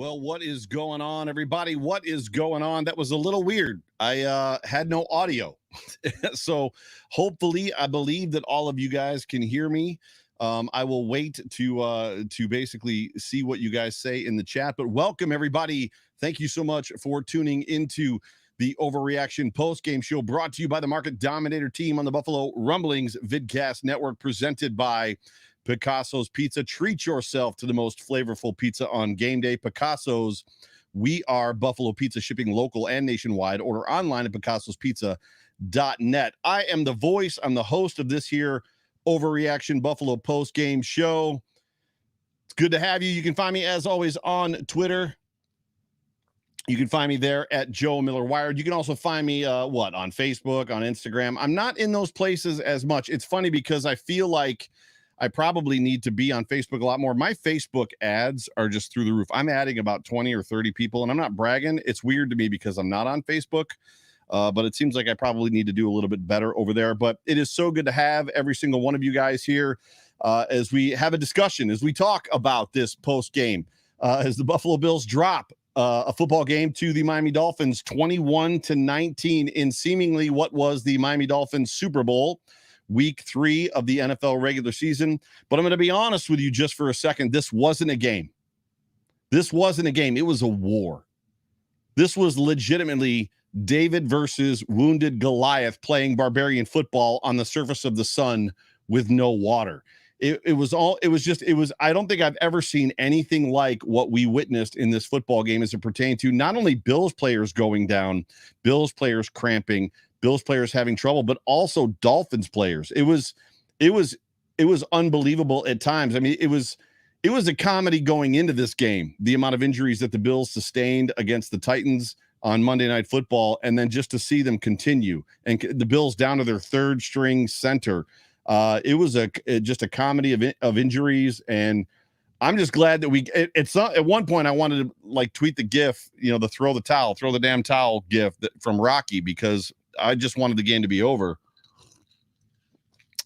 Well, what is going on, everybody? What is going on? That was a little weird. I had no audio. So hopefully, I believe that all of you guys can hear me. I will wait to basically see what you guys say in the chat. But welcome, everybody. Thank you so much for tuning into the Overreaction Postgame Show, brought to you by the Market Dominator team on the Buffalo Rumblings Vidcast Network, presented by Picasso's Pizza. Treat yourself to the most flavorful pizza on game day. Picasso's, we are Buffalo Pizza, shipping local and nationwide. Order online at picassospizza.net. I am the voice, I'm the host of this here Overreaction Buffalo Post Game Show. It's good to have you. You can find me, as always, on Twitter. You can find me there at Joe Miller Wired. You can also find me on Facebook, on Instagram. I'm not in those places as much. It's funny because I feel like I probably need to be on Facebook a lot more. My Facebook ads are just through the roof. I'm adding about 20 or 30 people, and I'm not bragging. It's weird to me because I'm not on Facebook, but it seems like I probably need to do a little bit better over there. But it is so good to have every single one of you guys here as we have a discussion, as we talk about this post game, as the Buffalo Bills drop a football game to the Miami Dolphins 21-19 in seemingly what was the Miami Dolphins Super Bowl, week 3 of the NFL regular season. But I'm going to be honest with you just for a second. This wasn't a game. This wasn't a game. It was a war. This was legitimately David versus wounded Goliath playing barbarian football on the surface of the sun with no water. I don't think I've ever seen anything like what we witnessed in this football game as it pertained to not only Bills players going down, Bills players cramping, Bills players having trouble, but also Dolphins players. It was unbelievable at times. I mean, it was a comedy going into this game, the amount of injuries that the Bills sustained against the Titans on Monday Night Football, and then just to see them continue and the Bills down to their third string center. It was just a comedy of injuries, and I'm just glad that it's not, at one point I wanted to tweet the gif, the throw the damn towel gif from Rocky, because I just wanted the game to be over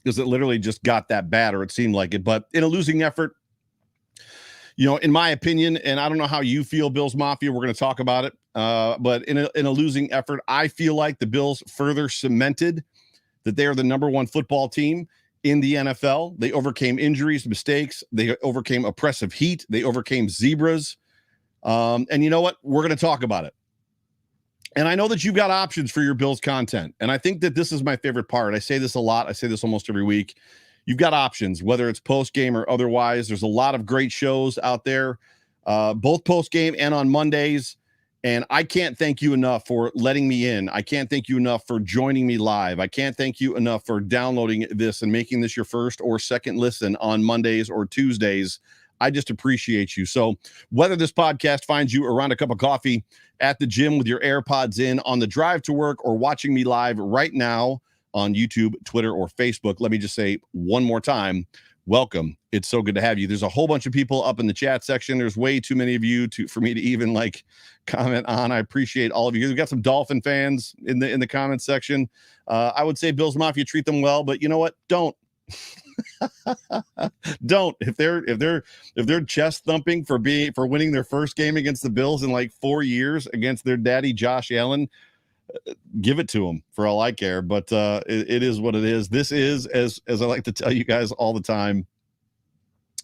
because it literally just got that bad, or it seemed like it. But in a losing effort, in my opinion, and I don't know how you feel, Bills Mafia, we're going to talk about it. But in a losing effort, I feel like the Bills further cemented that they are the number one football team in the NFL. They overcame injuries, mistakes. They overcame oppressive heat. They overcame zebras. And you know what? We're going to talk about it. And I know that you've got options for your Bills content. And I think that this is my favorite part. I say this a lot. I say this almost every week. You've got options, whether it's post-game or otherwise. There's a lot of great shows out there, both post-game and on Mondays. And I can't thank you enough for letting me in. I can't thank you enough for joining me live. I can't thank you enough for downloading this and making this your first or second listen on Mondays or Tuesdays. I just appreciate you. So whether this podcast finds you around a cup of coffee, at the gym with your AirPods in, on the drive to work, or watching me live right now on YouTube, Twitter, or Facebook, let me just say one more time, welcome. It's so good to have you. There's a whole bunch of people up in the chat section. There's way too many of you for me to even comment on. I appreciate all of you. We've got some Dolphin fans in the comment section. I would say Bills Mafia, treat them well, but you know what? Don't. Don't. If they're chest thumping for winning their first game against the Bills in 4 years against their daddy Josh Allen, give it to them for all I care. But it is what it is. This is, as I like to tell you guys all the time,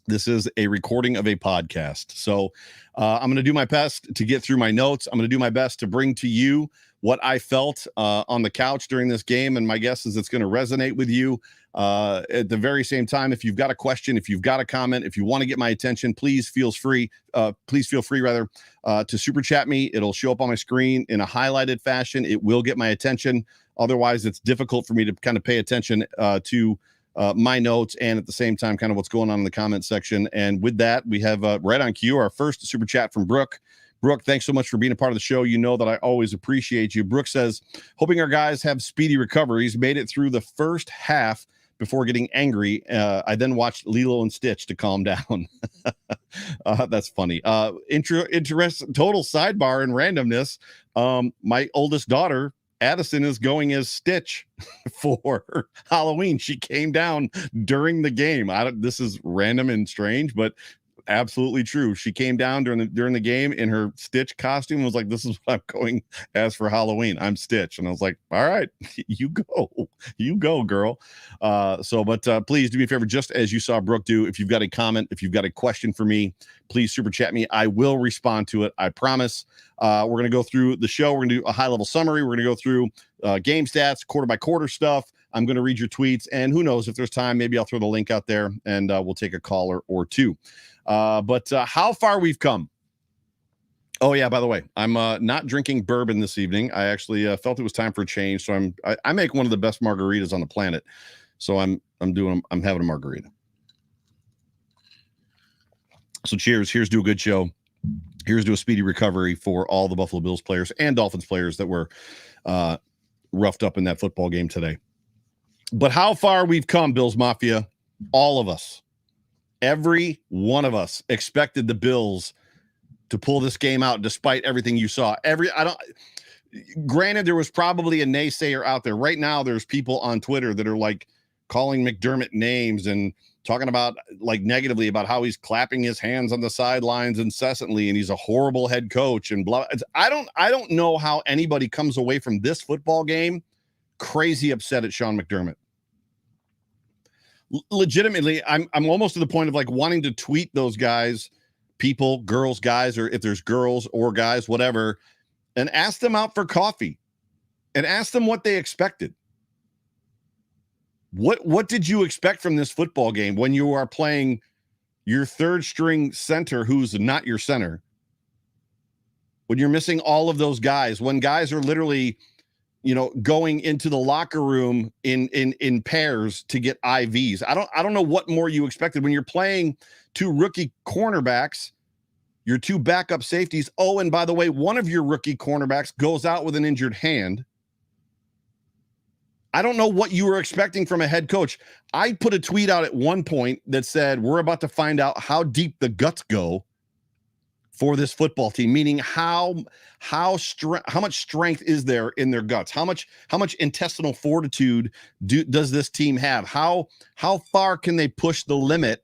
this is a recording of a podcast. So I'm going to do my best to get through my notes. I'm going to do my best to bring to you what I felt on the couch during this game. And my guess is it's going to resonate with you. At the very same time, if you've got a question, if you've got a comment, if you want to get my attention, please feel free to super chat me. It'll show up on my screen in a highlighted fashion. It will get my attention. Otherwise, it's difficult for me to kind of pay attention to my notes and at the same time kind of what's going on in the comment section. And with that, we have right on cue our first super chat from Brooke. Brooke, thanks so much for being a part of the show. You know that I always appreciate you. Brooke says, hoping our guys have speedy recoveries, made it through the first half before getting angry. I then watched Lilo and Stitch to calm down. That's funny. Interest, total sidebar and randomness. My oldest daughter, Addison, is going as Stitch for Halloween. She came down during the game. This is random and strange, but absolutely true. She came down during the game in her Stitch costume and was like, "This is what I'm going as for Halloween. I'm Stitch." And I was like, "All right, you go, girl." But please do me a favor, just as you saw Brooke do. If you've got a comment, if you've got a question for me, please super chat me. I will respond to it. I promise. We're going to go through the show. We're going to do a high level summary. We're going to go through game stats, quarter by quarter stuff. I'm going to read your tweets, and who knows, if there's time, maybe I'll throw the link out there and we'll take a caller or two. But how far we've come. Oh yeah, by the way, I'm not drinking bourbon this evening. I actually felt it was time for a change, so I make one of the best margaritas on the planet. So I'm having a margarita. So cheers. Here's to a good show. Here's to a speedy recovery for all the Buffalo Bills players and Dolphins players that were roughed up in that football game today. But how far we've come, Bills Mafia, all of us, every one of us expected the Bills to pull this game out despite everything you saw. Granted, there was probably a naysayer out there. Right now, there's people on Twitter that are like calling McDermott names and talking about like negatively about how he's clapping his hands on the sidelines incessantly and he's a horrible head coach and blah. I don't know how anybody comes away from this football game crazy upset at Sean McDermott. Legitimately, I'm almost to the point of like wanting to tweet those guys, people, girls, guys, or if there's girls or guys, whatever, and ask them out for coffee and ask them what they expected. What did you expect from this football game when you are playing your third string center who's not your center? When you're missing all of those guys, when guys are literally, going into the locker room in pairs to get IVs. I don't know what more you expected when you're playing two rookie cornerbacks, your two backup safeties. Oh, and by the way, one of your rookie cornerbacks goes out with an injured hand. I don't know what you were expecting from a head coach. I put a tweet out at one point that said, we're about to find out how deep the guts go for this football team, meaning how much strength is there in their guts? How much intestinal fortitude does this team have? How far can they push the limit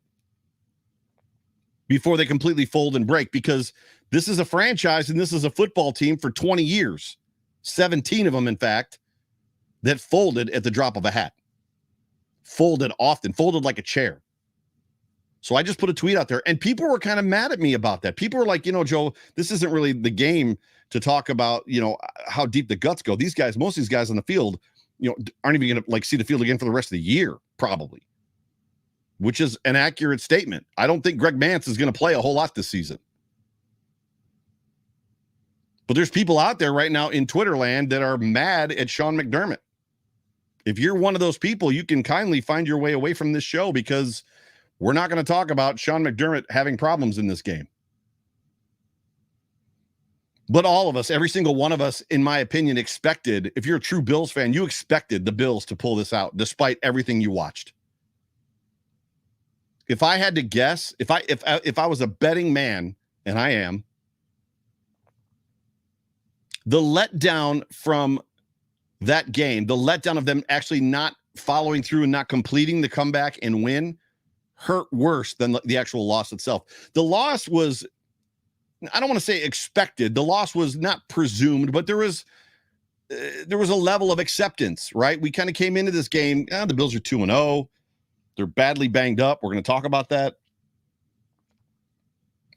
before they completely fold and break? Because this is a franchise and this is a football team for 20 years, 17 of them, in fact, that folded at the drop of a hat, folded often, folded like a chair. So I just put a tweet out there and people were kind of mad at me about that. People were like, Joe, this isn't really the game to talk about, how deep the guts go. These guys, most of these guys on the field, aren't even going to like see the field again for the rest of the year, probably, which is an accurate statement. I don't think Greg Mance is going to play a whole lot this season. But there's people out there right now in Twitter land that are mad at Sean McDermott. If you're one of those people, you can kindly find your way away from this show because we're not going to talk about Sean McDermott having problems in this game. But all of us, every single one of us, in my opinion, expected, if you're a true Bills fan, you expected the Bills to pull this out despite everything you watched. If I had to guess, if I was a betting man, and I am, the letdown from that game, the letdown of them actually not following through and not completing the comeback and win, hurt worse than the actual loss itself. The loss was, I don't want to say expected. The loss was not presumed, but there was a level of acceptance, right? We kind of came into this game, the Bills are 2-0. They're badly banged up. We're going to talk about that.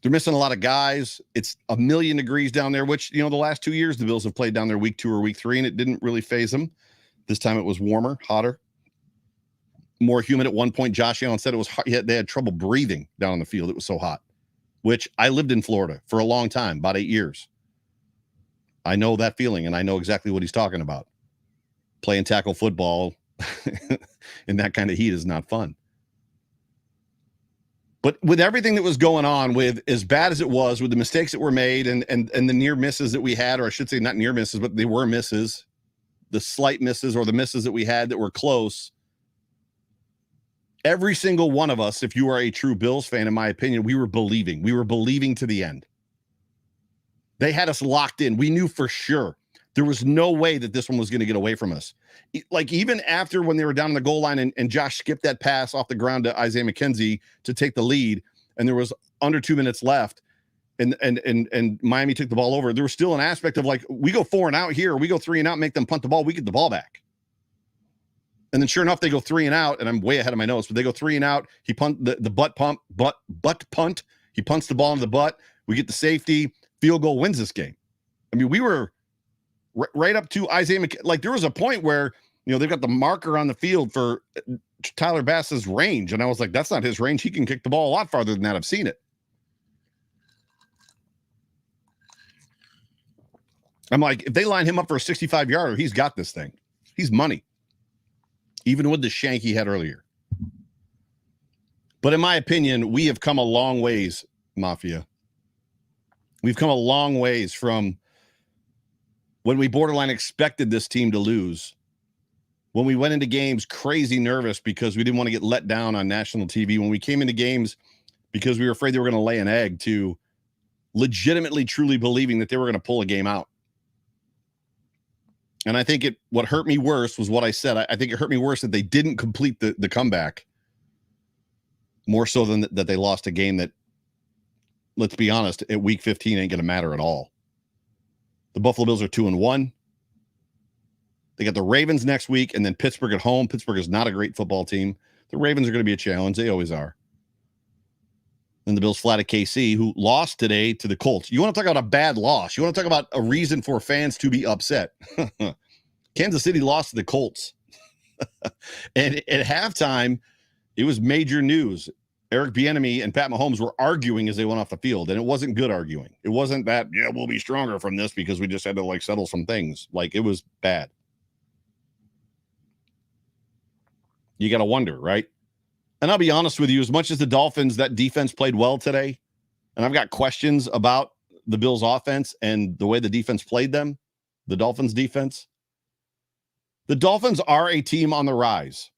They're missing a lot of guys. It's 1,000,000 degrees down there, which, the last 2 years the Bills have played down there week 2 or week 3, and it didn't really phase them. This time it was warmer, hotter, more humid. At one point, Josh Allen said it was hot. They had trouble breathing down on the field. It was so hot, which I lived in Florida for a long time, about 8 years. I know that feeling, and I know exactly what he's talking about. Playing tackle football in that kind of heat is not fun. But with everything that was going on, with as bad as it was, with the mistakes that were made and the near misses that we had, or I should say not near misses, but they were misses, the slight misses or the misses that we had that were close, every single one of us, if you are a true Bills fan, in my opinion, we were believing. We were believing to the end. They had us locked in. We knew for sure there was no way that this one was going to get away from us. Like, even after when they were down on the goal line and Josh skipped that pass off the ground to Isaiah McKenzie to take the lead, and there was under 2 minutes left and Miami took the ball over, there was still an aspect of like, we go 4 and out here, we go 3 and out, make them punt the ball, we get the ball back. And then sure enough, they go 3 and out, and I'm way ahead of my notes, but they go 3 and out. He punt the butt punt. He punts the ball in the butt. We get the safety. Field goal wins this game. I mean, we were right up to Isaiah like there was a point where, they've got the marker on the field for Tyler Bass's range. And I was like, that's not his range. He can kick the ball a lot farther than that. I've seen it. I'm like, if they line him up for a 65-yarder, he's got this thing. He's money. Even with the shank he had earlier. But in my opinion, we have come a long ways, Mafia. We've come a long ways from when we borderline expected this team to lose. When we went into games crazy nervous because we didn't want to get let down on national TV. When we came into games because we were afraid they were going to lay an egg, to legitimately, truly believing that they were going to pull a game out. And I think what hurt me worse was what I said. I think it hurt me worse that they didn't complete the comeback, more so than that they lost a game that, let's be honest, at week 15 ain't going to matter at all. The Buffalo Bills are 2-1. They got the Ravens next week and then Pittsburgh at home. Pittsburgh is not a great football team. The Ravens are going to be a challenge. They always are. Then the Bills flat at KC, who lost today to the Colts. You want to talk about a bad loss. You want to talk about a reason for fans to be upset. Kansas City lost to the Colts. And at halftime, it was major news. Eric Bieniemy and Pat Mahomes were arguing as they went off the field, and it wasn't good arguing. It wasn't that, we'll be stronger from this because we just had to, settle some things. It was bad. You got to wonder, right? And I'll be honest with you, as much as the Dolphins, that defense played well today, and I've got questions about the Bills' offense and the way the defense played them, the Dolphins' defense. The Dolphins are a team on the rise.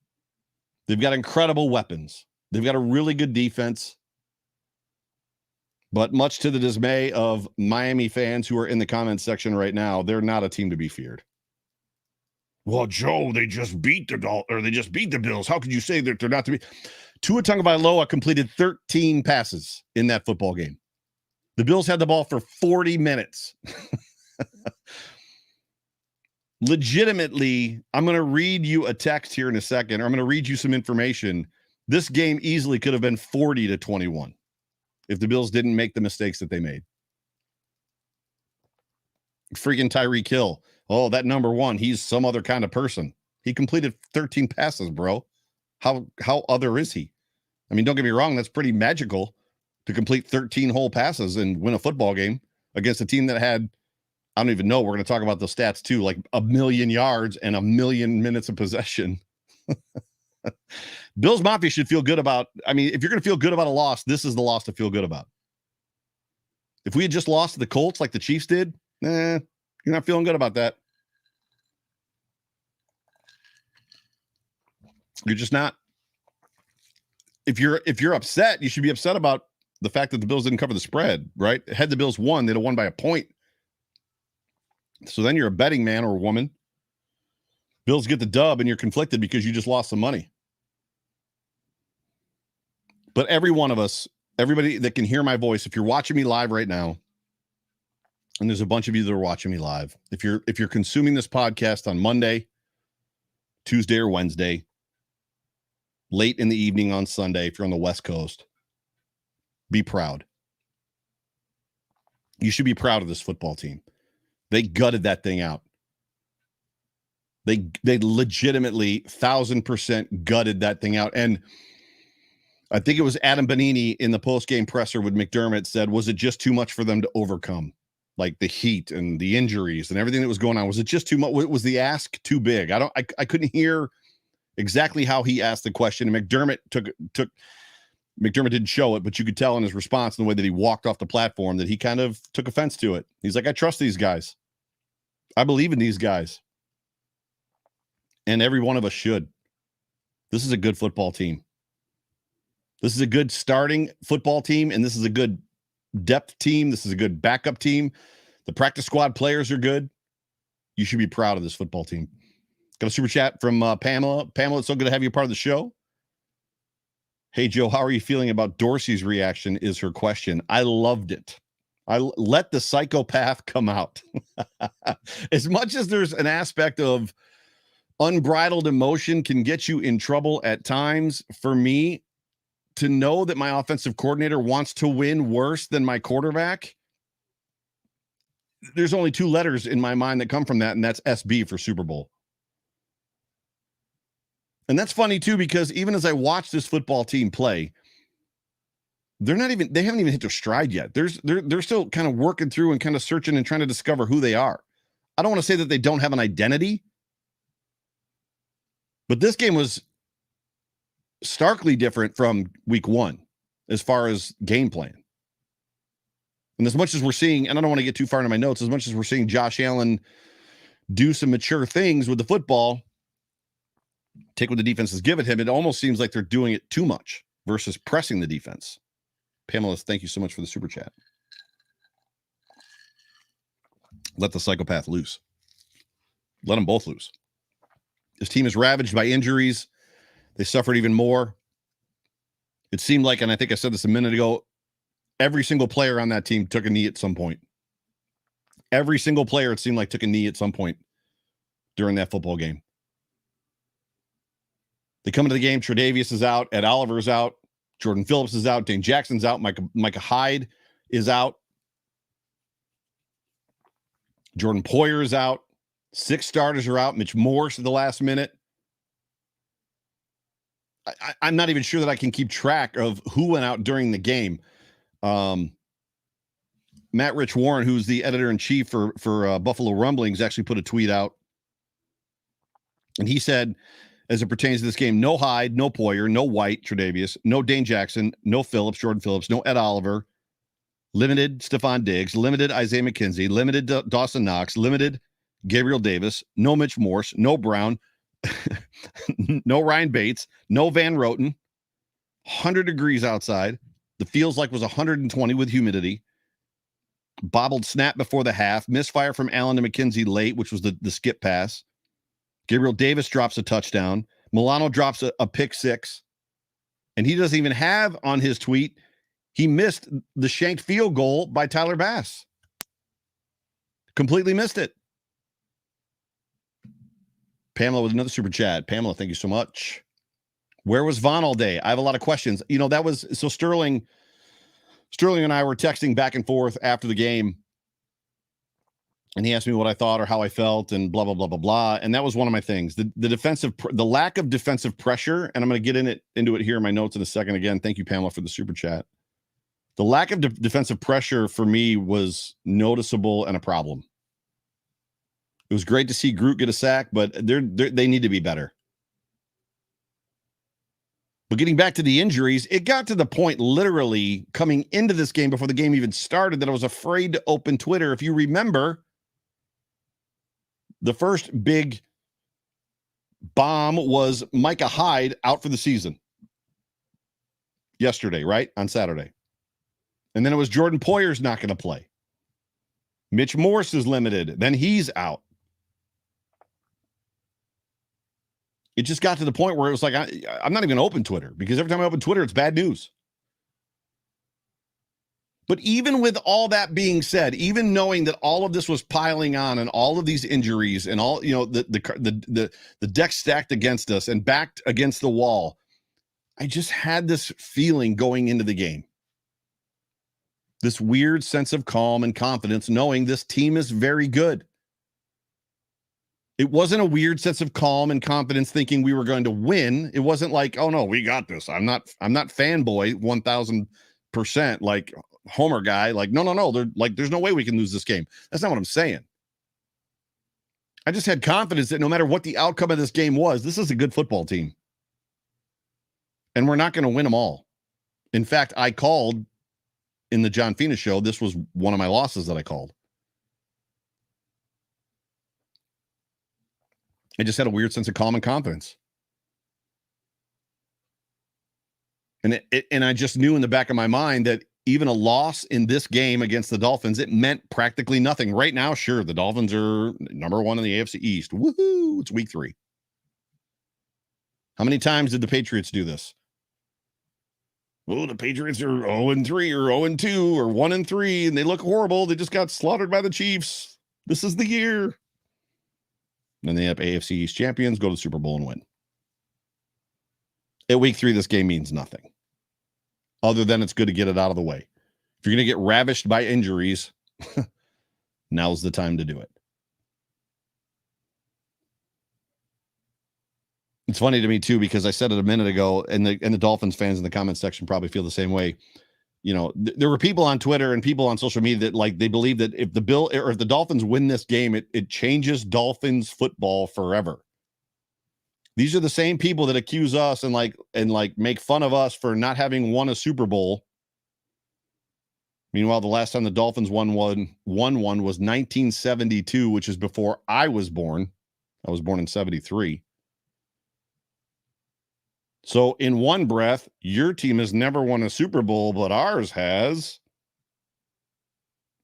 They've got incredible weapons. They've got a really good defense. But much to the dismay of Miami fans who are in the comments section right now, they're not a team to be feared. Well, Joe, they just beat the Bills. How could you say that they're not to be? Tua Tagovailoa completed 13 passes in that football game. The Bills had the ball for 40 minutes. Legitimately, I'm going to read you a text here in a second, or I'm going to read you some information. This game easily could have been 40-21 if the Bills didn't make the mistakes that they made. Freaking Tyreek Hill. Oh, that number one, he's some other kind of person. He completed 13 passes, bro. How other is he? I mean, don't get me wrong, that's pretty magical to complete 13 whole passes and win a football game against a team that had, I don't even know, we're going to talk about the stats too, 1 million yards and 1 million minutes of possession. Bills Mafia should feel good about, if you're going to feel good about a loss, this is the loss to feel good about. If we had just lost to the Colts like the Chiefs did, you're not feeling good about that. You're just not. If you're upset, you should be upset about the fact that the Bills didn't cover the spread, right? Had the Bills won, they'd have won by a point. So then you're a betting man or woman. Bills get the dub and you're conflicted because you just lost some money. But every one of us, everybody that can hear my voice, if you're watching me live right now, and there's a bunch of you that are watching me live, if you're consuming this podcast on Monday, Tuesday, or Wednesday, late in the evening on Sunday, if you're on the West Coast, be proud. You should be proud of this football team. They gutted that thing out. They legitimately 1,000% gutted that thing out. And I think it was Adam Bonini in the postgame presser with McDermott said, was it just too much for them to overcome? The heat and the injuries and everything that was going on. Was it just too much? Was the ask too big? I couldn't hear exactly how he asked the question. And McDermott McDermott didn't show it, but you could tell in his response and the way that he walked off the platform that he kind of took offense to it. He's like, I trust these guys. I believe in these guys. And every one of us should. This is a good football team. This is a good starting football team, and this is a good depth team. This is a good backup team. The practice squad players are good. You should be proud of this football team. Got a super chat from Pamela. Pamela, it's so good to have you a part of the show. Hey, Joe, how are you feeling about Dorsey's reaction is her question. I loved it. I let the psychopath come out. As much as there's an aspect of unbridled emotion can get you in trouble at times, for me to know that my offensive coordinator wants to win worse than my quarterback, there's only two letters in my mind that come from that, and that's SB for Super Bowl. And that's funny too, because even as I watch this football team play, they haven't even hit their stride yet. They're still kind of working through and kind of searching and trying to discover who they are. I don't want to say that they don't have an identity, but this game was starkly different from week one as far as game plan. And as much as we're seeing, and I don't want to get too far into my notes, as much as we're seeing Josh Allen do some mature things with the football, take what the defense has given him, it almost seems like they're doing it too much versus pressing the defense. Pamela, thank you so much for the super chat. Let the psychopath loose. Let them both loose. This team is ravaged by injuries. They suffered even more. It seemed like, and I think I said this a minute ago, every single player on that team took a knee at some point. Every single player, it seemed like, took a knee at some point during that football game. They come into the game, Tre'Davious is out, Ed Oliver's out, Jordan Phillips is out, Dane Jackson's out, Micah Hyde is out, Jordan Poyer is out, 6 starters are out, Mitch Morse at the last minute. I'm not even sure that I can keep track of who went out during the game. Matt Rich Warren, who's the editor-in-chief for Buffalo Rumblings, actually put a tweet out. And he said, as it pertains to this game, no Hyde, no Poyer, no White, Tre'Davious, no Dane Jackson, no Phillips, Jordan Phillips, no Ed Oliver, limited Stephon Diggs, limited Isaiah McKenzie, limited Dawson Knox, limited Gabriel Davis, no Mitch Morse, no Brown, no Ryan Bates, no Van Roten, 100 degrees outside. The feels like was 120 with humidity. Bobbled snap before the half. Misfire from Allen to McKenzie late, which was the skip pass. Gabriel Davis drops a touchdown. Milano drops a pick six. And he doesn't even have on his tweet, he missed the shanked field goal by Tyler Bass. Completely missed it. Pamela with another super chat. Pamela, thank you so much. Where was Vaughn all day? I have a lot of questions. You know, that was so Sterling and I were texting back and forth after the game. And he asked me what I thought or how I felt and blah, blah, blah, blah, blah. And that was one of my things. The lack of defensive pressure, and I'm going to get into it here in my notes in a second. Again, thank you, Pamela, for the super chat. The lack of defensive pressure for me was noticeable and a problem. It was great to see Groot get a sack, but they need to be better. But getting back to the injuries, it got to the point literally coming into this game before the game even started that I was afraid to open Twitter. If you remember, the first big bomb was Micah Hyde out for the season yesterday, right? On Saturday. And then it was Jordan Poyer's not going to play. Mitch Morse is limited. Then he's out. It just got to the point where it was like, I'm not even going to open Twitter because every time I open Twitter, it's bad news. But even with all that being said, even knowing that all of this was piling on and all of these injuries and all, you know, the deck stacked against us and backed against the wall, I just had this feeling going into the game. This weird sense of calm and confidence, knowing this team is very good. It wasn't a weird sense of calm and confidence thinking we were going to win. It wasn't like, oh no, we got this. I'm not fanboy 1000% like Homer guy. Like, no. They're like, there's no way we can lose this game. That's not what I'm saying. I just had confidence that no matter what the outcome of this game was, this is a good football team. And we're not going to win them all. In fact, I called in the John Fina show. This was one of my losses that I called. I just had a weird sense of calm and confidence. And I just knew in the back of my mind that even a loss in this game against the Dolphins, it meant practically nothing. Right now, sure, the Dolphins are number 1 in the AFC East. Woohoo! It's week 3. How many times did the Patriots do this? Oh, the Patriots are 0-3 or 0-2 or 1-3, and they look horrible. They just got slaughtered by the Chiefs. This is the year. And they have AFC East champions, go to the Super Bowl and win. At week 3, this game means nothing. Other than it's good to get it out of the way. If you're going to get ravished by injuries, now's the time to do it. It's funny to me, too, because I said it a minute ago, and the Dolphins fans in the comment section probably feel the same way. You know, there were people on Twitter and people on social media that, like, they believe that if the Dolphins win this game, it changes Dolphins football forever. These are the same people that accuse us and make fun of us for not having won a Super Bowl. Meanwhile, the last time the Dolphins won one was 1972, which is before I was born. I was born in 73. So in one breath, your team has never won a Super Bowl, but ours has.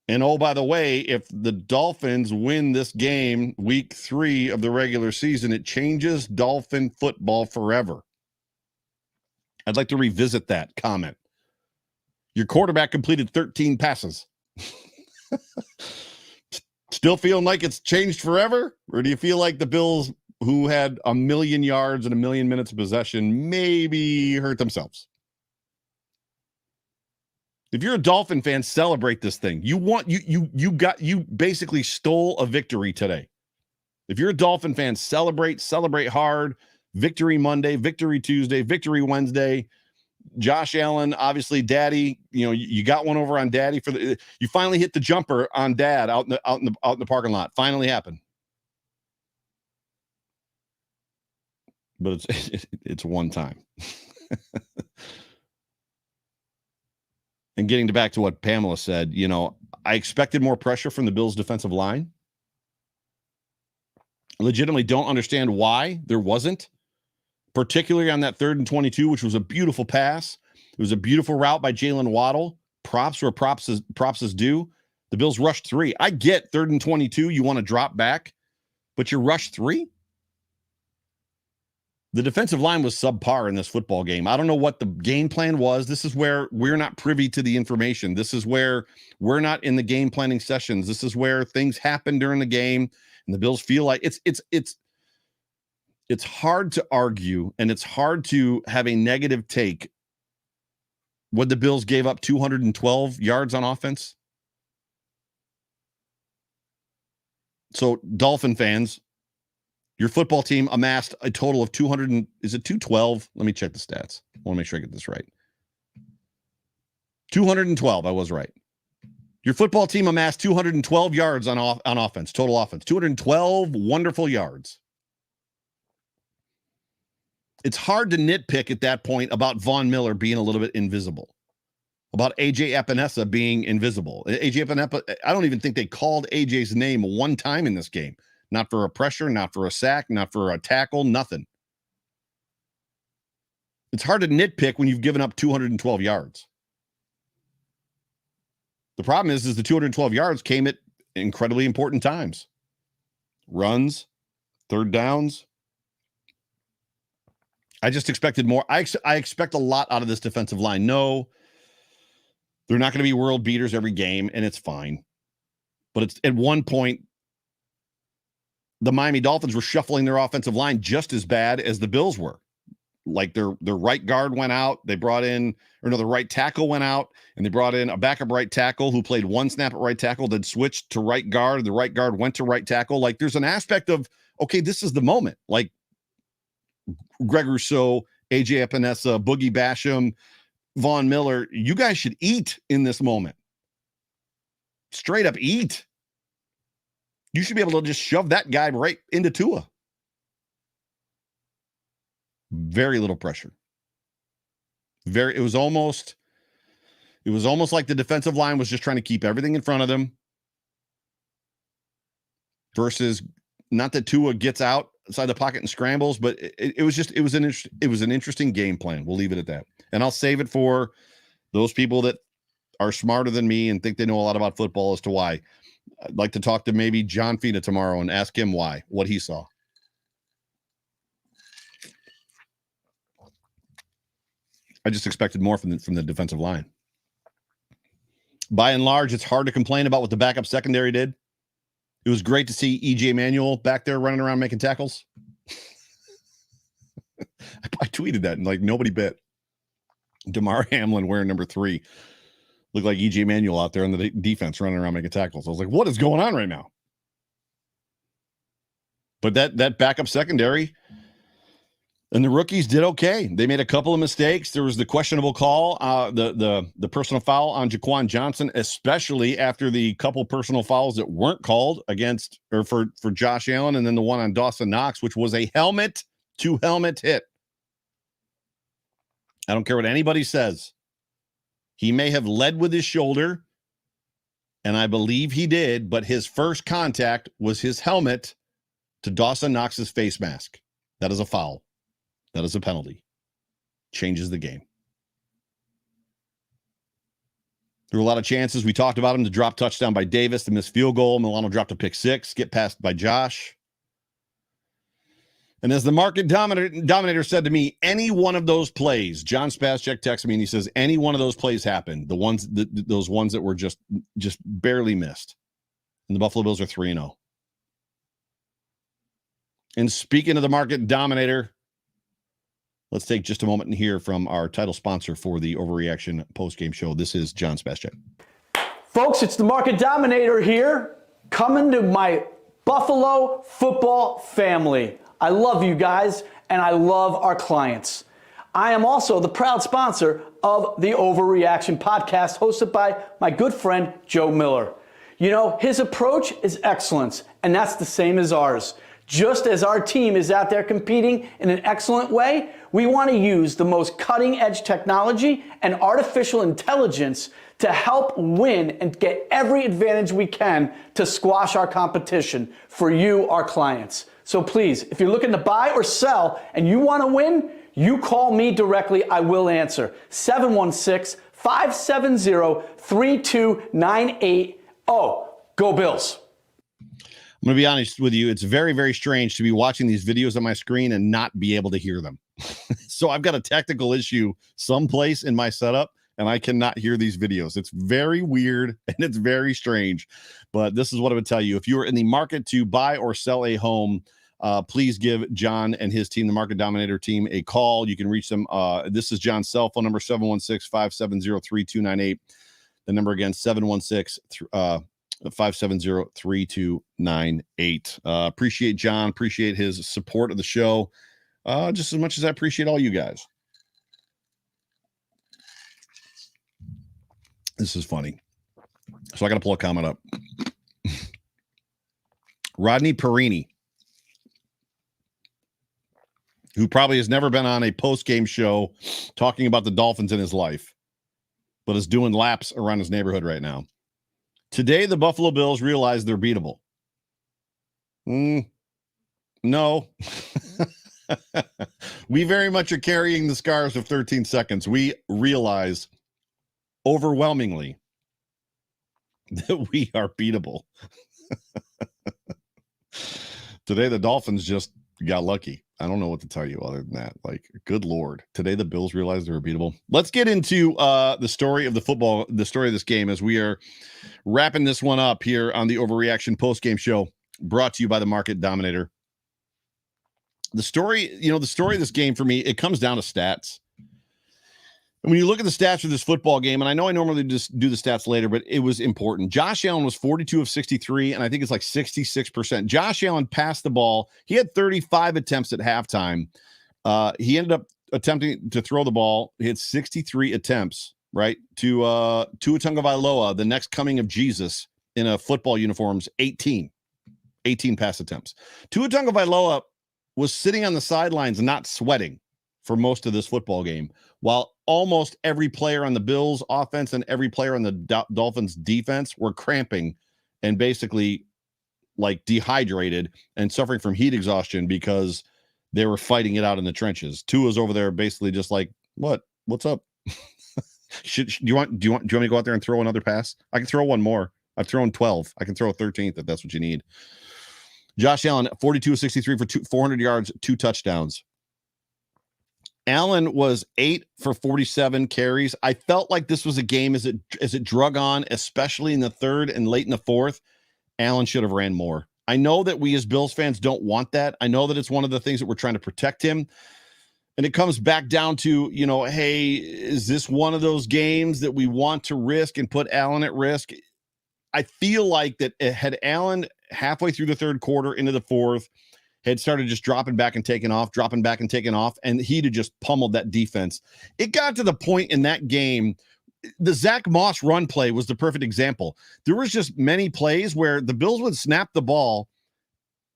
And oh, by the way, if the Dolphins win this game, week 3 of the regular season, it changes Dolphin football forever. I'd like to revisit that comment. Your quarterback completed 13 passes. Still feeling like it's changed forever? Or do you feel like the Bills, who had 1 million yards and 1 million minutes of possession, maybe hurt themselves? If you're a Dolphin fan, celebrate this thing. You basically stole a victory today. If you're a Dolphin fan, celebrate hard. Victory Monday, victory Tuesday, victory Wednesday. Josh Allen, obviously, Daddy. You know, you got one over on Daddy you finally hit the jumper on Dad out in the parking lot. Finally happened. But it's one time. And getting back to what Pamela said, you know, I expected more pressure from the Bills' defensive line. I legitimately don't understand why there wasn't, particularly on that 3rd and 22, which was a beautiful pass. It was a beautiful route by Jalen Waddle. Props where props is due. The Bills rushed 3. I get 3rd and 22. You want to drop back, but you rush 3? The defensive line was subpar in this football game. I don't know what the game plan was. This is where we're not privy to the information. This is where we're not in the game planning sessions. This is where things happen during the game, and the Bills feel like it's hard to argue, and it's hard to have a negative take when the Bills gave up 212 yards on offense. So, Dolphin fans, your football team amassed a total of 212? Let me check the stats. I want to make sure I get this right. 212. I was right. Your football team amassed 212 yards on offense, total offense. 212 wonderful yards. It's hard to nitpick at that point about Von Miller being a little bit invisible, about AJ Epinesa being invisible. AJ Epinesa, I don't even think they called AJ's name one time in this game. Not for a pressure, not for a sack, not for a tackle, nothing. It's hard to nitpick when you've given up 212 yards. The problem is the 212 yards came at incredibly important times. Runs, 3rd downs. I just expected more. I expect a lot out of this defensive line. No, they're not going to be world beaters every game, and it's fine. But it's at one point, the Miami Dolphins were shuffling their offensive line just as bad as the Bills were. Like their right guard went out. They brought in, the right tackle went out, and they brought in a backup right tackle who played one snap at right tackle, then switched to right guard. The right guard went to right tackle. Like there's an aspect of, okay, this is the moment. Like Greg Rousseau, AJ Epinesa, Boogie Basham, Von Miller, you guys should eat in this moment. Straight up eat. You should be able to just shove that guy right into Tua. Very little pressure. It was almost like the defensive line was just trying to keep everything in front of them. Versus, not that Tua gets outside the pocket and scrambles, but it was an interesting game plan. We'll leave it at that. And I'll save it for those people that are smarter than me and think they know a lot about football as to why. I'd like to talk to maybe John Fina tomorrow and ask him what he saw. I just expected more from the defensive line. By and large, it's hard to complain about what the backup secondary did. It was great to see E.J. Manuel back there running around making tackles. I tweeted that and like nobody bit. DeMar Hamlin wearing number 3 looked like E.J. Manuel out there on the defense running around making tackles. I was like, what is going on right now? But that backup secondary and the rookies did okay. They made a couple of mistakes. There was the questionable call, the personal foul on Jaquan Johnson, especially after the couple personal fouls that weren't called against or for Josh Allen, and then the one on Dawson Knox, which was a helmet to helmet hit. I don't care what anybody says. He may have led with his shoulder, and I believe he did, but his first contact was his helmet to Dawson Knox's face mask. That is a foul. That is a penalty. Changes the game. There were a lot of chances. We talked about him. The drop touchdown by Davis, the missed field goal. Milano dropped a pick 6. Get passed by Josh. And as the market dominator said to me, any one of those plays, John Spascheck texted me and he says, any one of those plays happened. Those ones that were just barely missed. And the Buffalo Bills are 3-0. And speaking of the market dominator, let's take just a moment and hear from our title sponsor for the Overreaction postgame show. This is John Spascheck. Folks, it's the market dominator here, coming to my Buffalo football family. I love you guys, and I love our clients. I am also the proud sponsor of the Overreaction podcast, hosted by my good friend, Joe Miller. You know, his approach is excellence, and that's the same as ours. Just as our team is out there competing in an excellent way, we want to use the most cutting-edge technology and artificial intelligence to help win and get every advantage we can to squash our competition for you, our clients. So please, if you're looking to buy or sell and you want to win, you call me directly. I will answer. 716-570-3298. Oh, go Bills. I'm going to be honest with you. It's very, very strange to be watching these videos on my screen and not be able to hear them. So I've got a technical issue someplace in my setup, and I cannot hear these videos. It's very weird, and it's very strange. But this is what I would tell you. If you're in the market to buy or sell a home, please give John and his team, the Market Dominator team, a call. You can reach them. This is John's cell phone number, 716-570-3298. The number again, 716-570-3298. Appreciate John. Appreciate his support of the show just as much as I appreciate all you guys. This is funny. So I got to pull a comment up. Rodney Perini, who probably has never been on a post-game show talking about the Dolphins in his life, but is doing laps around his neighborhood right now. Today, the Buffalo Bills realize they're beatable. No. We very much are carrying the scars of 13 seconds. We realize overwhelmingly that we are beatable. Today, the Dolphins just got lucky. I don't know what to tell you other than that. Like, good Lord. Today, the Bills realized they were beatable. Let's get into the story of the story of this game as we are wrapping this one up here on the Overreaction postgame show, brought to you by the Market Dominator. The story of this game for me, it comes down to stats. And when you look at the stats of this football game, and I know I normally just do the stats later, but it was important. Josh Allen was 42 of 63, and I think it's like 66%. Josh Allen passed the ball. He had 35 attempts at halftime. He ended up attempting to throw the ball. He had 63 attempts, right? To Tua Tagovailoa, the next coming of Jesus in a football uniform's 18 pass attempts. Tua Tagovailoa was sitting on the sidelines not sweating for most of this football game, while almost every player on the Bills offense and every player on the Dolphins defense were cramping and basically like dehydrated and suffering from heat exhaustion because they were fighting it out in the trenches. Tua's over there basically just like, what's up? Do you want me to go out there and throw another pass? I can throw one more. I've thrown 12. I can throw a 13th if that's what you need. Josh Allen, 42 of 63 for 400 yards, 2 touchdowns. Allen was 8 for 47 carries. I felt like this was a game as it drug on, especially in the third and late in the fourth. Allen should have ran more. I know that we as Bills fans don't want that. I know that it's one of the things that we're trying to protect him. And it comes back down to, hey, is this one of those games that we want to risk and put Allen at risk? I feel like that had Allen halfway through the third quarter into the fourth had started just dropping back and taking off, and he'd have just pummeled that defense. It got to the point in that game, the Zach Moss run play was the perfect example. There was just many plays where the Bills would snap the ball,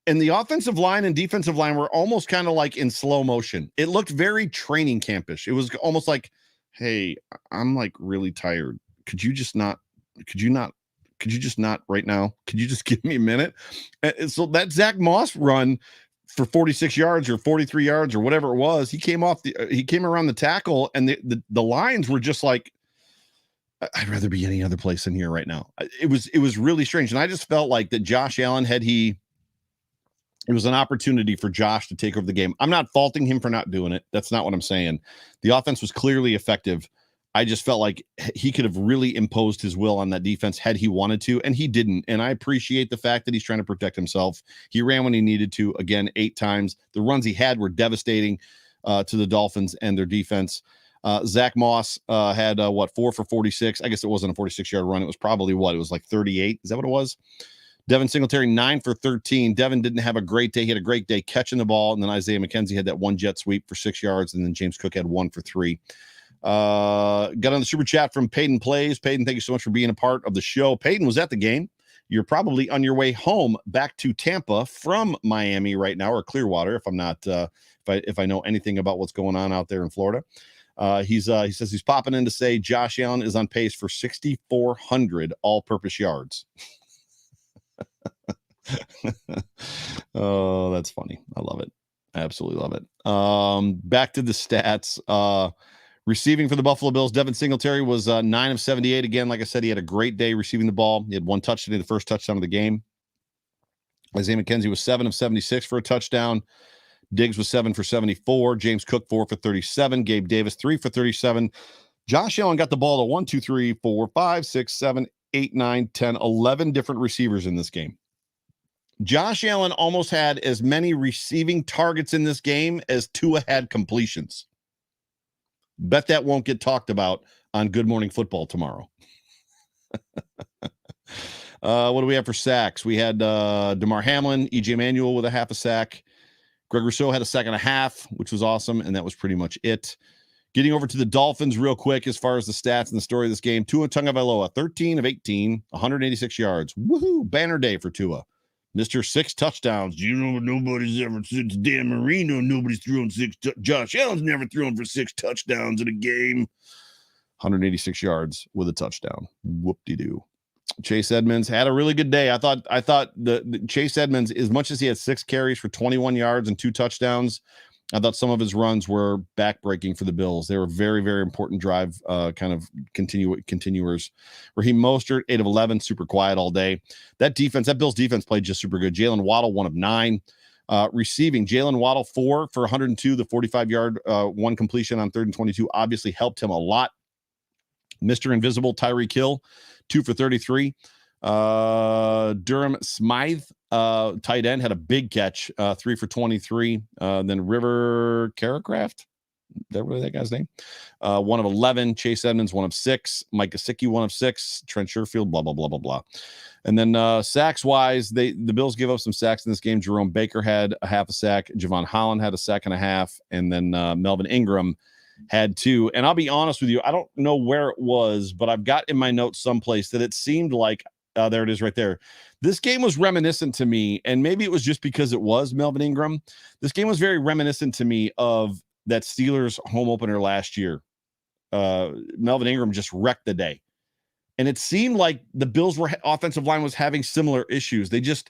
and the offensive line and defensive line were almost kind of like in slow motion. It looked very training campish. It was almost like, hey, I'm like really tired. Could you just not right now? Could you just give me a minute? And so that Zach Moss run for 46 yards or 43 yards or whatever it was, he came around the tackle, and the lines were just like, I'd rather be any other place than here right now. It was really strange. And I just felt like that Josh Allen it was an opportunity for Josh to take over the game. I'm not faulting him for not doing it. That's not what I'm saying. The offense was clearly effective. I just felt like he could have really imposed his will on that defense had he wanted to, and he didn't. And I appreciate the fact that he's trying to protect himself. He ran when he needed to, again, 8 times. The runs he had were devastating to the Dolphins and their defense. Zach Moss had 4 for 46. I guess it wasn't a 46-yard run. It was probably it was like 38. Is that what it was? Devin Singletary, 9 for 13. Devin didn't have a great day. He had a great day catching the ball. And then Isaiah McKenzie had that one jet sweep for 6 yards. And then James Cook had 1 for 3. Got on the super chat from Peyton Plays. Peyton, thank you so much for being a part of the show. Peyton was at the game. You're probably on your way home back to Tampa from Miami right now, or Clearwater, if I'm not, if I know anything about what's going on out there in Florida. He says he's popping in to say Josh Allen is on pace for 6,400 all-purpose yards. Oh, that's funny. I love it. I absolutely love it. Back to the stats. Receiving for the Buffalo Bills, Devin Singletary was 9 of 78. Again, like I said, he had a great day receiving the ball. He had 1 touchdown, the first touchdown of the game. Isaiah McKenzie was 7 of 76 for a touchdown. Diggs was 7 for 74. James Cook 4 for 37. Gabe Davis 3 for 37. Josh Allen got the ball to 1, 2, 3, 4, 5, 6, 7, 8, 9, 10, 11 different receivers in this game. Josh Allen almost had as many receiving targets in this game as Tua had completions. Bet that won't get talked about on Good Morning Football tomorrow. What do we have for sacks? We had DeMar Hamlin, E.J. Manuel with a half a sack. Greg Rousseau had a sack and a half, which was awesome, and that was pretty much it. Getting over to the Dolphins real quick as far as the stats and the story of this game. Tua Tagovailoa, 13 of 18, 186 yards. Woohoo! Banner day for Tua. Mr. 6 touchdowns. You know, nobody's ever, since Dan Marino, nobody's thrown 6. Josh Allen's never thrown for 6 touchdowns in a game. 186 yards with a touchdown. Whoop-de-doo. Chase Edmonds had a really good day. I thought the Chase Edmonds, as much as he had 6 carries for 21 yards and 2 touchdowns, I thought some of his runs were backbreaking for the Bills. They were very, very important drive, kind of continuers. Raheem Mostert, 8 of 11, super quiet all day. That Bills defense played just super good. Jalen Waddle, 1 of 9. Receiving, Jalen Waddle, 4 for 102. The 45-yard 1 completion on 3rd and 22 obviously helped him a lot. Mr. Invisible, Tyreek Hill, 2 for 33. Durham Smythe, tight end, had a big catch, 3 for 23. Then River Caracraft, that guy's name, 1 of 11. Chase Edmonds, 1 of 6. Mike Gesicki, 1 of 6. Trent Sherfield, blah, blah, blah, blah, blah. And then sacks wise, the Bills give up some sacks in this game. Jerome Baker had a half a sack. Javon Holland had a sack and a half. And then Melvin Ingram had 2. And I'll be honest with you, I don't know where it was, but I've got in my notes someplace that it seemed like, there it is right there. This game was reminiscent to me, and maybe it was just because it was Melvin Ingram. This game was very reminiscent to me of that Steelers home opener last year. Melvin Ingram just wrecked the day. And it seemed like the Bills' offensive line was having similar issues. It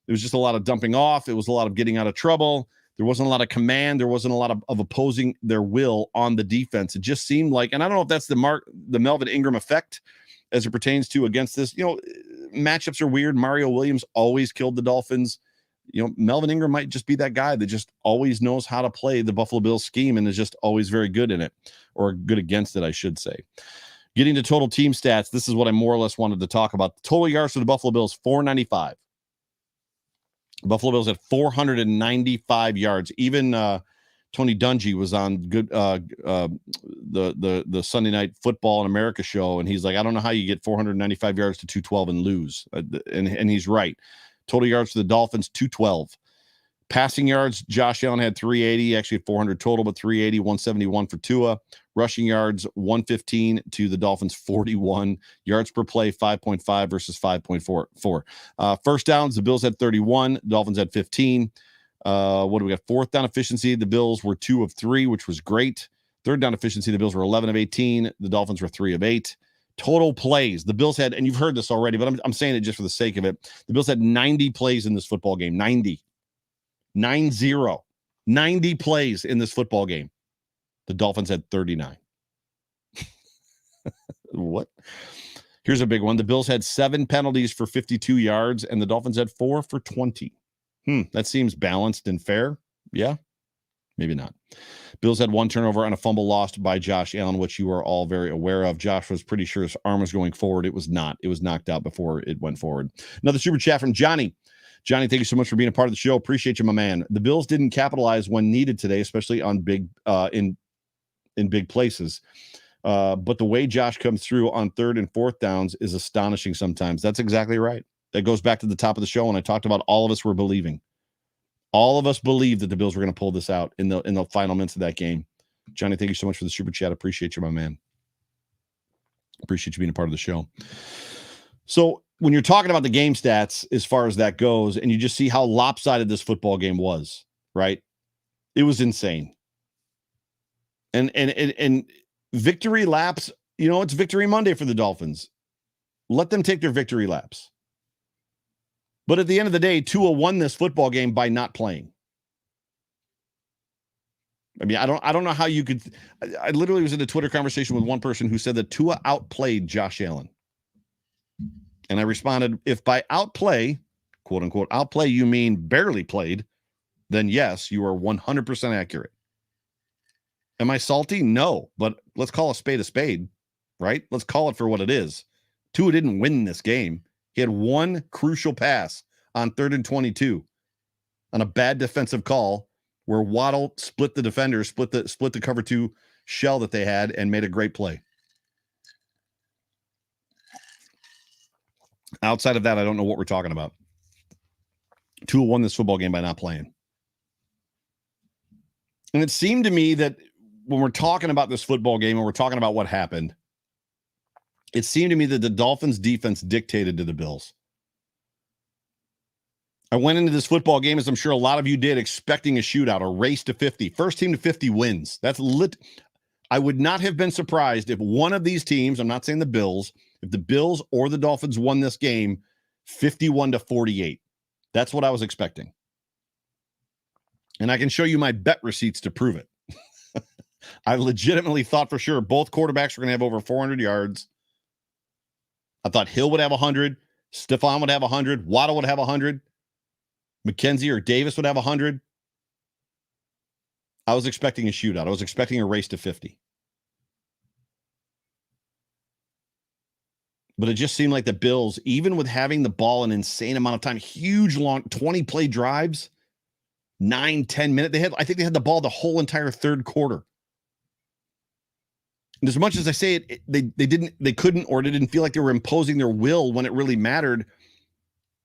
was just a lot of dumping off. It was a lot of getting out of trouble. There wasn't a lot of command. There wasn't a lot of opposing their will on the defense. It just seemed like, and I don't know if that's the Melvin Ingram effect as it pertains to against this. Matchups are weird. Mario Williams always killed the Dolphins. Melvin Ingram might just be that guy that just always knows how to play the Buffalo Bills scheme and is just always very good in it, or good against it, I should say. Getting to total team stats, this is what I more or less wanted to talk about. The total yards for the Buffalo Bills, 495. Buffalo Bills had 495 yards. Even Tony Dungy was on the Sunday Night Football in America show, and he's like, I don't know how you get 495 yards to 212 and lose. And he's right. Total yards for the Dolphins, 212. Passing yards, Josh Allen had 380, actually 400 total, but 380, 171 for Tua. Rushing yards, 115 to the Dolphins, 41. Yards per play, 5.5 versus 5.44. First downs, the Bills had 31. Dolphins had 15. What do we got? Fourth down efficiency, the Bills were 2 of 3, which was great. Third down efficiency, the Bills were 11 of 18. The Dolphins were 3 of 8. Total plays, the Bills had, and you've heard this already, but I'm saying it just for the sake of it. The Bills had 90 plays in this football game. 90 plays in this football game. The Dolphins had 39. What? Here's a big one. The Bills had 7 penalties for 52 yards, and the Dolphins had 4 for 20. That seems balanced and fair. Yeah, maybe not. Bills had 1 turnover on a fumble lost by Josh Allen, which you are all very aware of. Josh was pretty sure his arm was going forward. It was not. It was knocked out before it went forward. Another super chat from Johnny. Johnny, thank you so much for being a part of the show. Appreciate you, my man. The Bills didn't capitalize when needed today, especially on big in big places. But the way Josh comes through on 3rd and 4th downs is astonishing sometimes. That's exactly right. That goes back to the top of the show, and I talked about all of us were believing. All of us believed that the Bills were going to pull this out in the final minutes of that game. Johnny, thank you so much for the super chat. Appreciate you, my man. Appreciate you being a part of the show. So when you're talking about the game stats, as far as that goes, and you just see how lopsided this football game was, right? It was insane. And victory laps, it's Victory Monday for the Dolphins. Let them take their victory laps. But at the end of the day, Tua won this football game by not playing. I mean, I don't know how you could. I literally was in a Twitter conversation with one person who said that Tua outplayed Josh Allen. And I responded, if by outplay, quote unquote, outplay, you mean barely played, then yes, you are 100% accurate. Am I salty? No, but let's call a spade, right? Let's call it for what it is. Tua didn't win this game. He had 1 crucial pass on 3rd and 22 on a bad defensive call where Waddle split the defender, split the cover 2 shell that they had, and made a great play. Outside of that, I don't know what we're talking about. Tua won this football game by not playing. And it seemed to me that when we're talking about this football game and we're talking about what happened, it seemed to me that the Dolphins defense dictated to the Bills. I went into this football game, as I'm sure a lot of you did, expecting a shootout, a race to 50. First team to 50 wins. That's lit. I would not have been surprised if one of these teams, I'm not saying the Bills, if the Bills or the Dolphins won this game 51-48. That's what I was expecting. And I can show you my bet receipts to prove it. I legitimately thought for sure both quarterbacks were going to have over 400 yards. I thought Hill would have 100, Stephon would have 100, Waddle would have 100, McKenzie or Davis would have 100. I was expecting a shootout. I was expecting a race to 50. But it just seemed like the Bills, even with having the ball an insane amount of time, huge long 20-play drives, 9-10 minutes. I think they had the ball the whole entire 3rd quarter. And as much as I say it, they couldn't, or they didn't feel like they were imposing their will when it really mattered.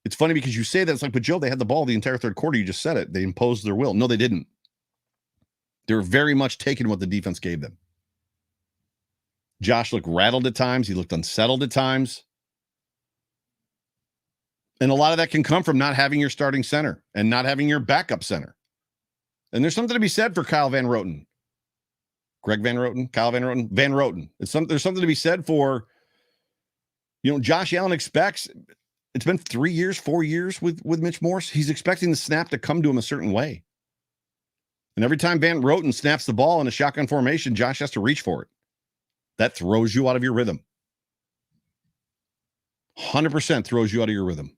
It's funny because you say that, it's like, but Joe, they had the ball the entire 3rd quarter. You just said it. They imposed their will. No, they didn't. They were very much taking what the defense gave them. Josh looked rattled at times. He looked unsettled at times. And a lot of that can come from not having your starting center and not having your backup center. And there's something to be said for Kyle Van Roten. Greg Van Roten, Kyle Van Roten, Van Roten. There's something to be said for, Josh Allen expects, it's been 3 years, 4 years with Mitch Morse. He's expecting the snap to come to him a certain way. And every time Van Roten snaps the ball in a shotgun formation, Josh has to reach for it. That throws you out of your rhythm. 100% throws you out of your rhythm.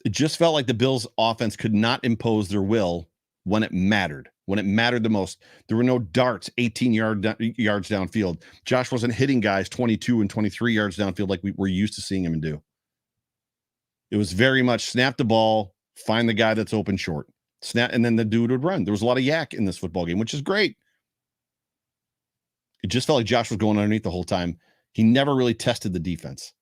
It just felt like the Bills offense could not impose their will when it mattered the most. There were no darts 18 yards downfield. Josh wasn't hitting guys 22 and 23 yards downfield like we were used to seeing him do. It was very much snap the ball, find the guy that's open short, snap, and then the dude would run. There was a lot of yak in this football game, which is great. It just felt like Josh was going underneath the whole time. He never really tested the defense.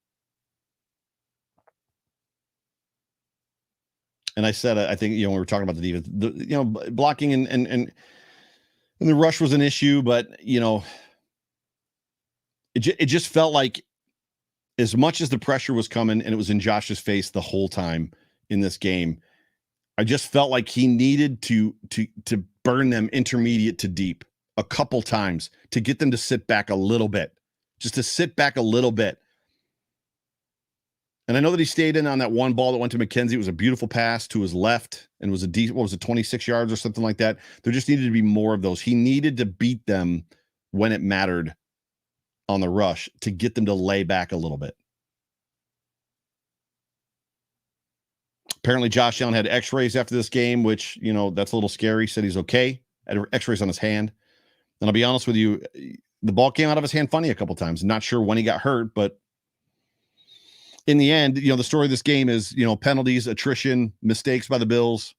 And I said, I think, when we were talking about the defense, blocking and the rush was an issue, but, it just felt like as much as the pressure was coming and it was in Josh's face the whole time in this game, I just felt like he needed to burn them intermediate to deep a couple times to get them to sit back a little bit, just to sit back a little bit. And I know that he stayed in on that one ball that went to McKenzie. It was a beautiful pass to his left and was 26 yards or something like that. There just needed to be more of those. He needed to beat them when it mattered on the rush to get them to lay back a little bit. Apparently Josh Allen had x-rays after this game, which, that's a little scary. Said he's okay. Had x-rays on his hand. And I'll be honest with you, the ball came out of his hand funny a couple times. Not sure when he got hurt, but in the end, the story of this game is, penalties, attrition, mistakes by the Bills,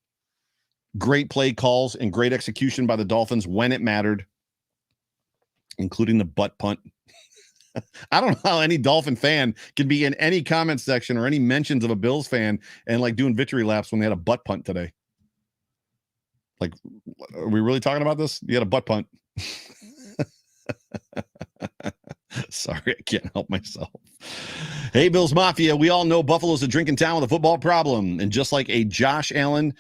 great play calls, and great execution by the Dolphins when it mattered, including the butt punt. I don't know how any Dolphin fan can be in any comment section or any mentions of a Bills fan and doing victory laps when they had a butt punt today. Are we really talking about this? You had a butt punt. Sorry, I can't help myself. Hey, Bills Mafia, we all know Buffalo's a drinking town with a football problem. And just like a Josh Allen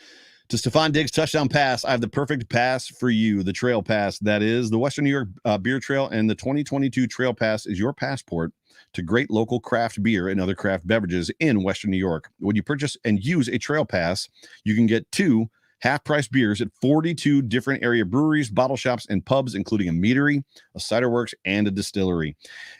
to Stephon Diggs touchdown pass, I have the perfect pass for you, the Trail Pass. That is the Western New York Beer Trail, and the 2022 Trail Pass is your passport to great local craft beer and other craft beverages in Western New York. When you purchase and use a Trail Pass, you can get 2 half-price beers at 42 different area breweries, bottle shops, and pubs, including a meadery, a cider works, and a distillery.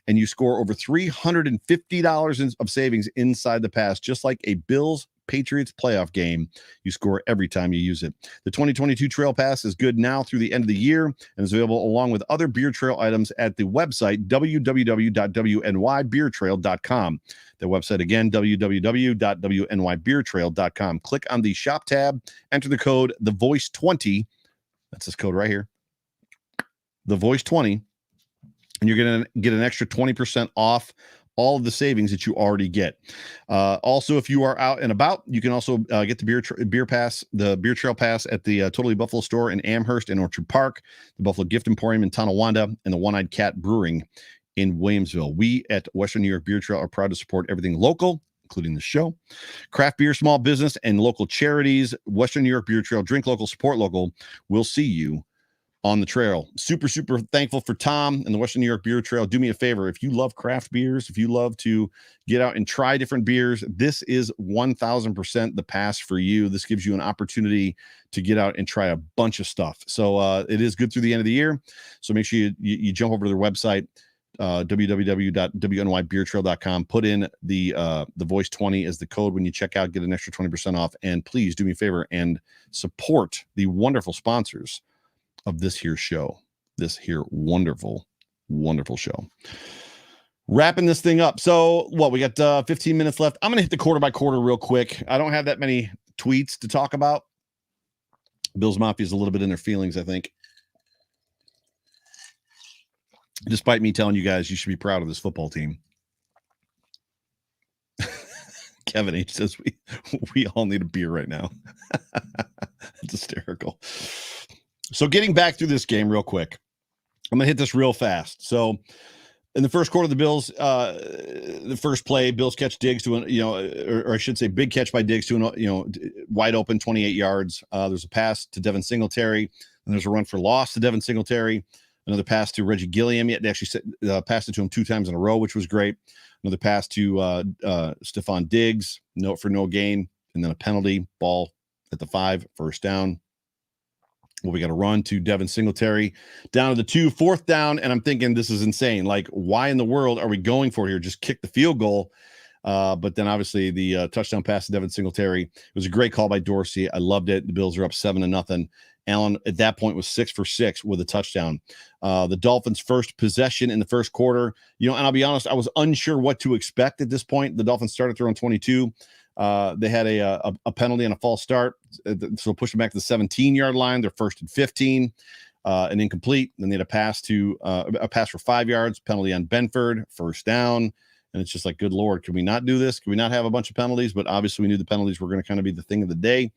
And you score over $350 of savings inside the pass, just like a Bills-Patriots playoff game. You score every time you use it. The 2022 Trail Pass is good now through the end of the year and is available along with other beer trail items at the website www.wnYbeertrail.com. The website again, www.wnYbeertrail.com. Click on the shop tab, enter the code, the voice 20. That's this code right here. The voice 20. And you're going to get an extra 20% off all of the savings that you already get. Also, if you are out and about, you can also get the beer trail pass at the Totally Buffalo store in Amherst and Orchard Park, the Buffalo Gift Emporium in Tonawanda, and the One-Eyed Cat Brewing in Williamsville. We at Western New York Beer Trail are proud to support everything local, including the show, craft beer, small business, and local charities. Western New York Beer Trail, drink local, support local. We'll see you on the trail. Super, super thankful for Tom and the Western New York Beer Trail. Do me a favor. If you love craft beers, if you love to get out and try different beers, this is 1000% the pass for you. This gives you an opportunity to get out and try a bunch of stuff. So it is good through the end of the year. So make sure you jump over to their website, www.wnYbeertrail.com. Put in the voice 20 as the code when you check out, get an extra 20% off. And please do me a favor and support the wonderful sponsors of this here show, this here wonderful show. Wrapping this thing up. So we got 15 minutes left. I'm going to hit the quarter by quarter real quick. I don't have that many tweets to talk about. Bills Mafia is a little bit in their feelings, I think. Despite me telling you guys you should be proud of this football team. Kevin H says we all need a beer right now. It's hysterical. So getting back through this game real quick, I'm going to hit this real fast. So in the first quarter, the Bills, the first play, Bills catch Diggs to, or I should say big catch by Diggs to, wide open 28 yards. There's a pass to Devin Singletary, and there's a run for loss to Devin Singletary. Another pass to Reggie Gilliam. They actually passed it to him 2 times in a row, which was great. Another pass to Stephon Diggs, for no gain, and then a penalty, ball at the 5, first down. We got a run to Devin Singletary down to the 2, fourth down, and I'm thinking this is insane. Why in the world are we going for it here? Just kick the field goal. But then obviously the touchdown pass to Devin Singletary, it was a great call by Dorsey. I loved it. The Bills are up 7-0. Allen at that point was 6 for 6 with a touchdown. The Dolphins' first possession in the first quarter, and I'll be honest, I was unsure what to expect at this point. The Dolphins started throwing 22. They had a penalty and a false start, so pushed them back to the 17-yard line. They're first and 15, an incomplete. Then they had a pass for 5 yards, penalty on Benford, first down. And it's just like, good Lord, can we not do this? Can we not have a bunch of penalties? But obviously we knew the penalties were going to kind of be the thing of the day.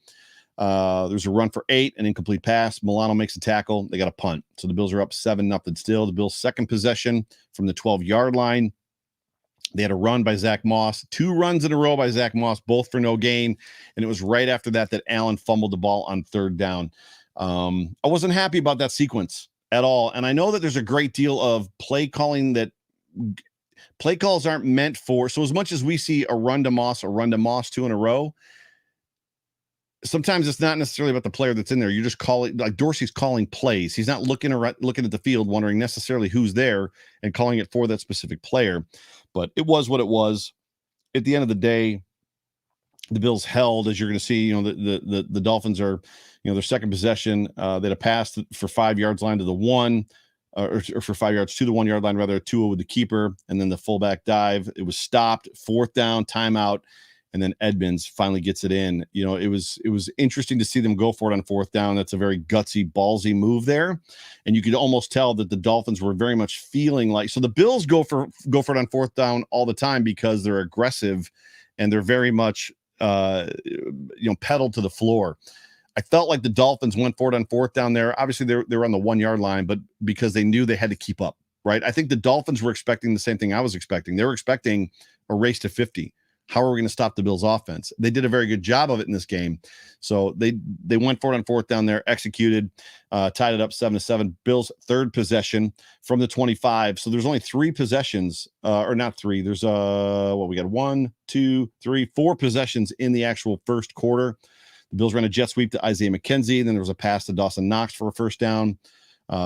There's a run for 8, an incomplete pass. Milano makes a tackle. They got a punt. So the Bills are up 7-0 still. The Bills' second possession from the 12-yard line. They had a run by Zach Moss, 2 runs in a row by Zach Moss, both for no gain. And it was right after that Allen fumbled the ball on third down. I wasn't happy about that sequence at all. And I know that there's a great deal of play calling that play calls aren't meant for. So as much as we see a run to Moss 2 in a row, sometimes it's not necessarily about the player that's in there. You're just calling, like Dorsey's calling plays. He's not looking at the field, wondering necessarily who's there and calling it for that specific player. But it was what it was. At the end of the day, the Bills held, as you're going to see, the Dolphins are, their second possession, they had a pass for 5 yards line to the 1, or for 5 yards to the 1 yard line, rather, 2 with the keeper, and then the fullback dive. It was stopped, fourth down, timeout. And then Edmonds finally gets it in. It was interesting to see them go for it on fourth down. That's a very gutsy, ballsy move there. And you could almost tell that the Dolphins were very much feeling like, so the Bills go for it on fourth down all the time because they're aggressive and they're very much, pedal to the floor. I felt like the Dolphins went for it on fourth down there. Obviously they're on the 1 yard line, but because they knew they had to keep up, right? I think the Dolphins were expecting the same thing I was expecting. They were expecting a race to 50. How are we going to stop the Bills' offense? They did a very good job of it in this game. So they went for it on fourth down there, executed, tied it up 7-7. Bills' third possession from the 25. So there's only 3 possessions, or not 3. There's we got 1, 2, 3, 4 possessions in the actual first quarter. The Bills ran a jet sweep to Isaiah McKenzie. Then there was a pass to Dawson Knox for a first down,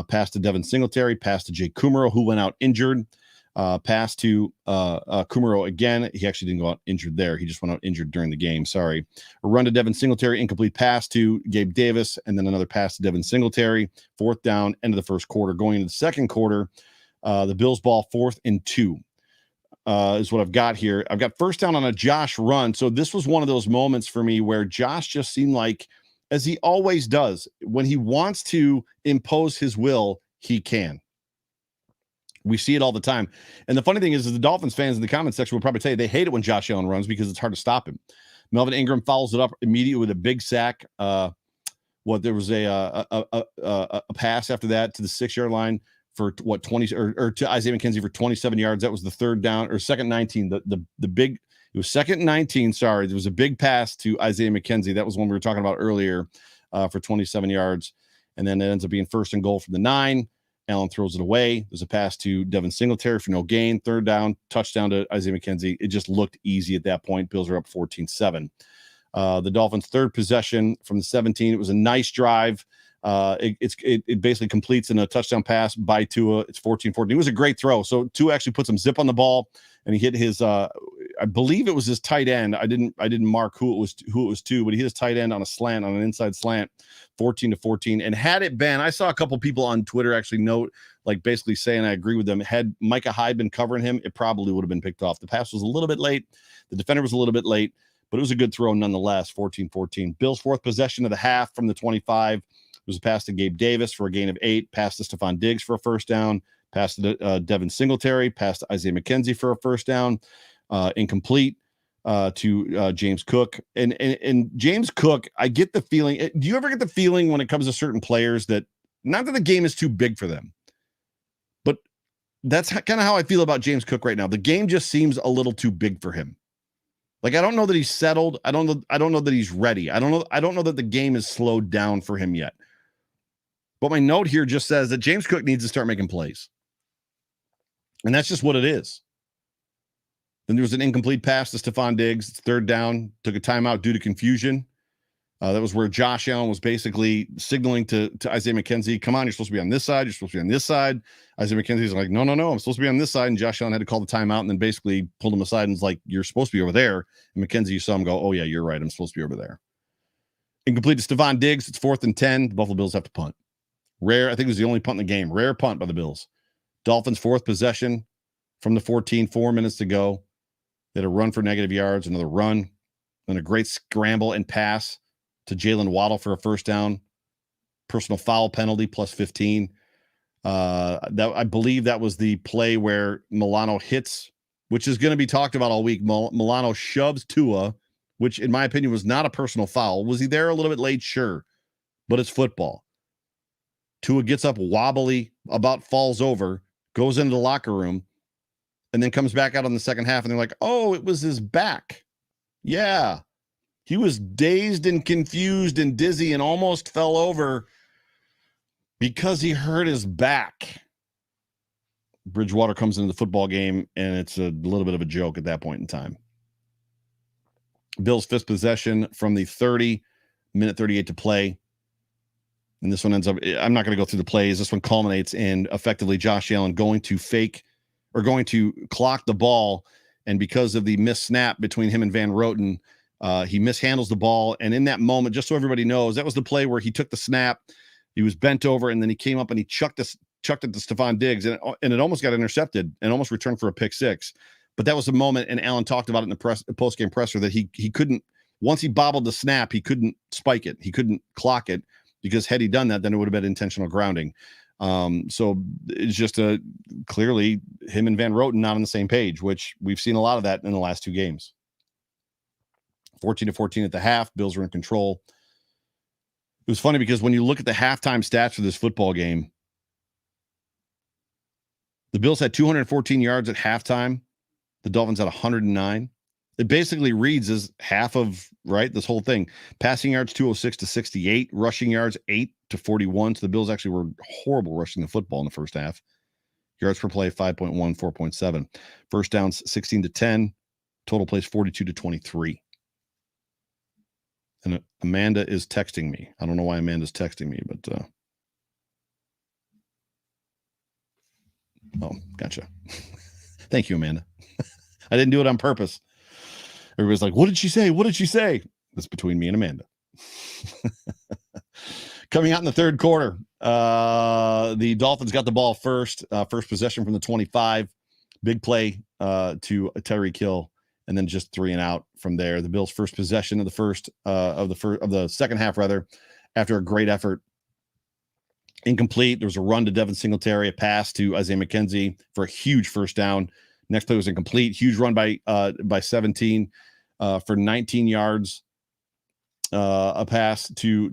pass to Devin Singletary, pass to Jake Kumaro, who went out injured. Pass to Kumaro again. He actually didn't go out injured there. He just went out injured during the game. Sorry. A run to Devin Singletary, incomplete pass to Gabe Davis, and then another pass to Devin Singletary. Fourth down, end of the first quarter. Going into the second quarter, the Bills ball 4th and 2 is what I've got here. I've got first down on a Josh run. So this was one of those moments for me where Josh just seemed like, as he always does, when he wants to impose his will, he can. We see it all the time. And the funny thing is the Dolphins fans in the comment section will probably tell you they hate it when Josh Allen runs because it's hard to stop him. Melvin Ingram follows it up immediately with a big sack. There was a pass after that to the 6 yard line for 20 or to Isaiah McKenzie for 27 yards. That was the third down or second 19. The big, it was second 19. Sorry. There was a big pass to Isaiah McKenzie. That was one we were talking about earlier for 27 yards. And then it ends up being first and goal from the 9. Allen throws it away. There's a pass to Devin Singletary for no gain. Third down, touchdown to Isaiah McKenzie. It just looked easy at that point. Bills are up 14-7. The Dolphins' third possession from the 17. It was a nice drive. It basically completes in a touchdown pass by Tua. It's 14-14. It was a great throw. So Tua actually put some zip on the ball, and he hit his. I believe it was his tight end. I didn't mark who it was to, but he hit his tight end on a slant, on an inside slant, 14-14. And had it been, I saw a couple people on Twitter actually note, like basically saying I agree with them. Had Micah Hyde been covering him, it probably would have been picked off. The pass was a little bit late. The defender was a little bit late, but it was a good throw nonetheless. 14-14. Bills' fourth possession of the half from the 25. It was a pass to Gabe Davis for a gain of 8. Pass to Stephon Diggs for a first down. Pass to Devin Singletary. Pass to Isaiah McKenzie for a first down. Incomplete to James Cook. And James Cook, I get the feeling. Do you ever get the feeling when it comes to certain players that not that the game is too big for them, but that's kind of how I feel about James Cook right now. The game just seems a little too big for him. Like, I don't know that he's settled. I don't know that he's ready. I don't know that the game is slowed down for him yet. But my note here just says that James Cook needs to start making plays. And that's just what it is. Then there was an incomplete pass to Stephon Diggs. It's third down. Took a timeout due to confusion. That was where Josh Allen was basically signaling to Isaiah McKenzie, come on, you're supposed to be on this side. You're supposed to be on this side. Isaiah McKenzie's like, no, I'm supposed to be on this side. And Josh Allen had to call the timeout and then basically pulled him aside and was like, you're supposed to be over there. And McKenzie, you saw him go, oh, yeah, you're right. I'm supposed to be over there. Incomplete to Stephon Diggs. It's 4th and 10. The Buffalo Bills have to punt. Rare, I think it was the only punt in the game. Rare punt by the Bills. Dolphins' 4th possession from the 14, 4 minutes to go. They had a run for negative yards, another run, and a great scramble and pass to Jalen Waddle for a first down. Personal foul penalty plus 15. That I believe that was the play where Milano hits, which is going to be talked about all week. Milano shoves Tua, which in my opinion was not a personal foul. Was he there a little bit late? Sure, but it's football. Tua gets up wobbly, about falls over, goes into the locker room, and then comes back out on the second half, and they're like, oh, it was his back. Yeah. He was dazed and confused and dizzy and almost fell over because he hurt his back. Bridgewater comes into the football game, and it's a little bit of a joke at that point in time. Bills' 5th possession from the 30, minute 38 to play. And this one ends up, I'm not going to go through the plays. This one culminates in effectively Josh Allen going to clock the ball. And because of the missed snap between him and Van Roten, he mishandles the ball. And in that moment, just so everybody knows, that was the play where he took the snap, he was bent over, and then he came up and he chucked it to Stephon Diggs, and it almost got intercepted and almost returned for a pick six. But that was the moment, and Allen talked about it in the post-game presser, that he couldn't, once he bobbled the snap, he couldn't spike it. He couldn't clock it, because had he done that, then it would have been intentional grounding. So it's just clearly him and Van Roten not on the same page, which we've seen a lot of that in the last 2 games. 14-14 at the half. Bills were in control. It was funny because when you look at the halftime stats for this football game, the Bills had 214 yards at halftime. The Dolphins had 109. It basically reads as half of, right, this whole thing. Passing yards, 206 to 68. Rushing yards, 8 to 41. So the Bills actually were horrible rushing the football in the first half. Yards per play, 5.1, 4.7. First downs, 16 to 10. Total plays, 42 to 23. And Amanda is texting me. I don't know why Amanda's texting me, but oh, gotcha. Thank you, Amanda. I didn't do it on purpose. Everybody's like, what did she say? What did she say? That's between me and Amanda. Coming out in the third quarter, the Dolphins got the ball first possession from the 25. Big play to Tyreek Hill, and then just 3 and out from there. The Bills' first possession of the second half, rather, after a great effort. Incomplete. There was a run to Devin Singletary, a pass to Isaiah McKenzie for a huge first down. Next play was incomplete. Huge run by 17 for 19 yards. A pass to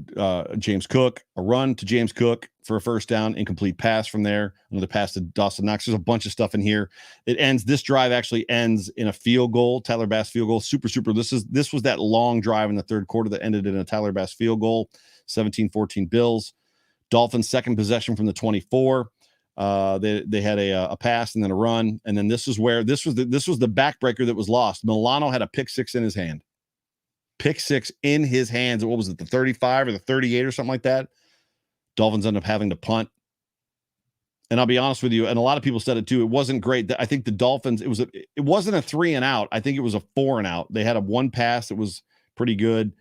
James Cook. A run to James Cook for a first down. Incomplete pass from there. Another pass to Dawson Knox. There's a bunch of stuff in here. This drive actually ends in a field goal. Tyler Bass field goal. Super. This was that long drive in the third quarter that ended in a Tyler Bass field goal. 17-14 Bills. Dolphins' second possession from the 24. They had a pass and then a run, and then this was the backbreaker that was lost. Milano had a pick six in his hand. Pick six in his hands. What was it, the 35 or the 38 or something like that? Dolphins end up having to punt. And I'll be honest with you, and a lot of people said it too, it wasn't great. I think the Dolphins, it wasn't a 3 and out. I think it was a 4 and out. They had a one pass that was pretty good,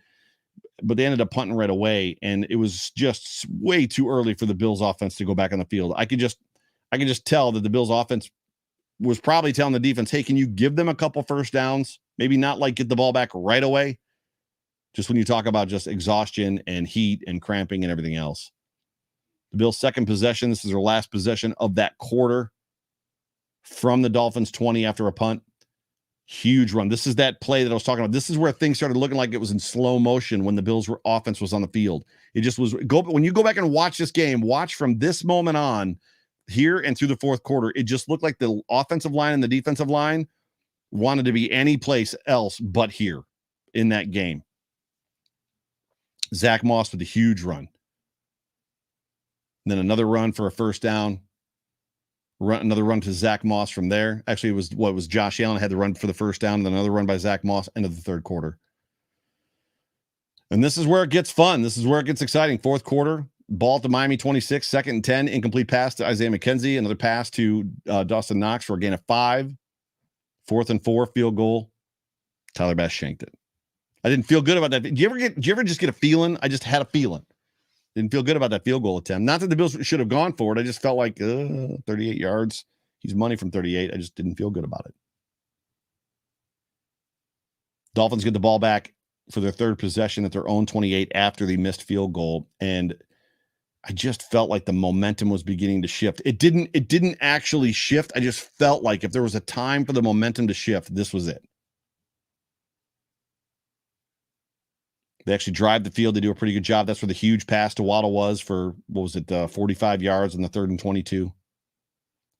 but they ended up punting right away, and it was just way too early for the Bills offense to go back on the field. I could just tell that the Bills offense was probably telling the defense, hey, can you give them a couple first downs? Maybe not like get the ball back right away. Just when you talk about just exhaustion and heat and cramping and everything else. The Bills' second possession, this is their last possession of that quarter from the Dolphins 20 after a punt. Huge run. This is that play that I was talking about. This is where things started looking like it was in slow motion when the Bills' offense was on the field. It just was. When you go back and watch this game, watch from this moment on here and through the fourth quarter, it just looked like the offensive line and the defensive line wanted to be any place else but here in that game. Zach Moss with a huge run. And then another run for a first down. Another run to Zach Moss from there. Actually, it was Josh Allen had the run for the first down, and then another run by Zach Moss, end of the third quarter. And this is where it gets fun. This is where it gets exciting. Fourth quarter, ball to Miami 26, 2nd and 10, incomplete pass to Isaiah McKenzie, another pass to Dawson Knox for a gain of 5. 4th and 4, field goal. Tyler Bass shanked it. I didn't feel good about that. Do you ever just get a feeling? I just had a feeling. Didn't feel good about that field goal attempt. Not that the Bills should have gone for it. I just felt like 38 yards. He's money from 38. I just didn't feel good about it. Dolphins get the ball back for their third possession at their own 28 after the missed field goal. And I just felt like the momentum was beginning to shift. It didn't actually shift. I just felt like if there was a time for the momentum to shift, this was it. They actually drive the field. They do a pretty good job. That's where the huge pass to Waddle was for, 45 yards on the 3rd and 22.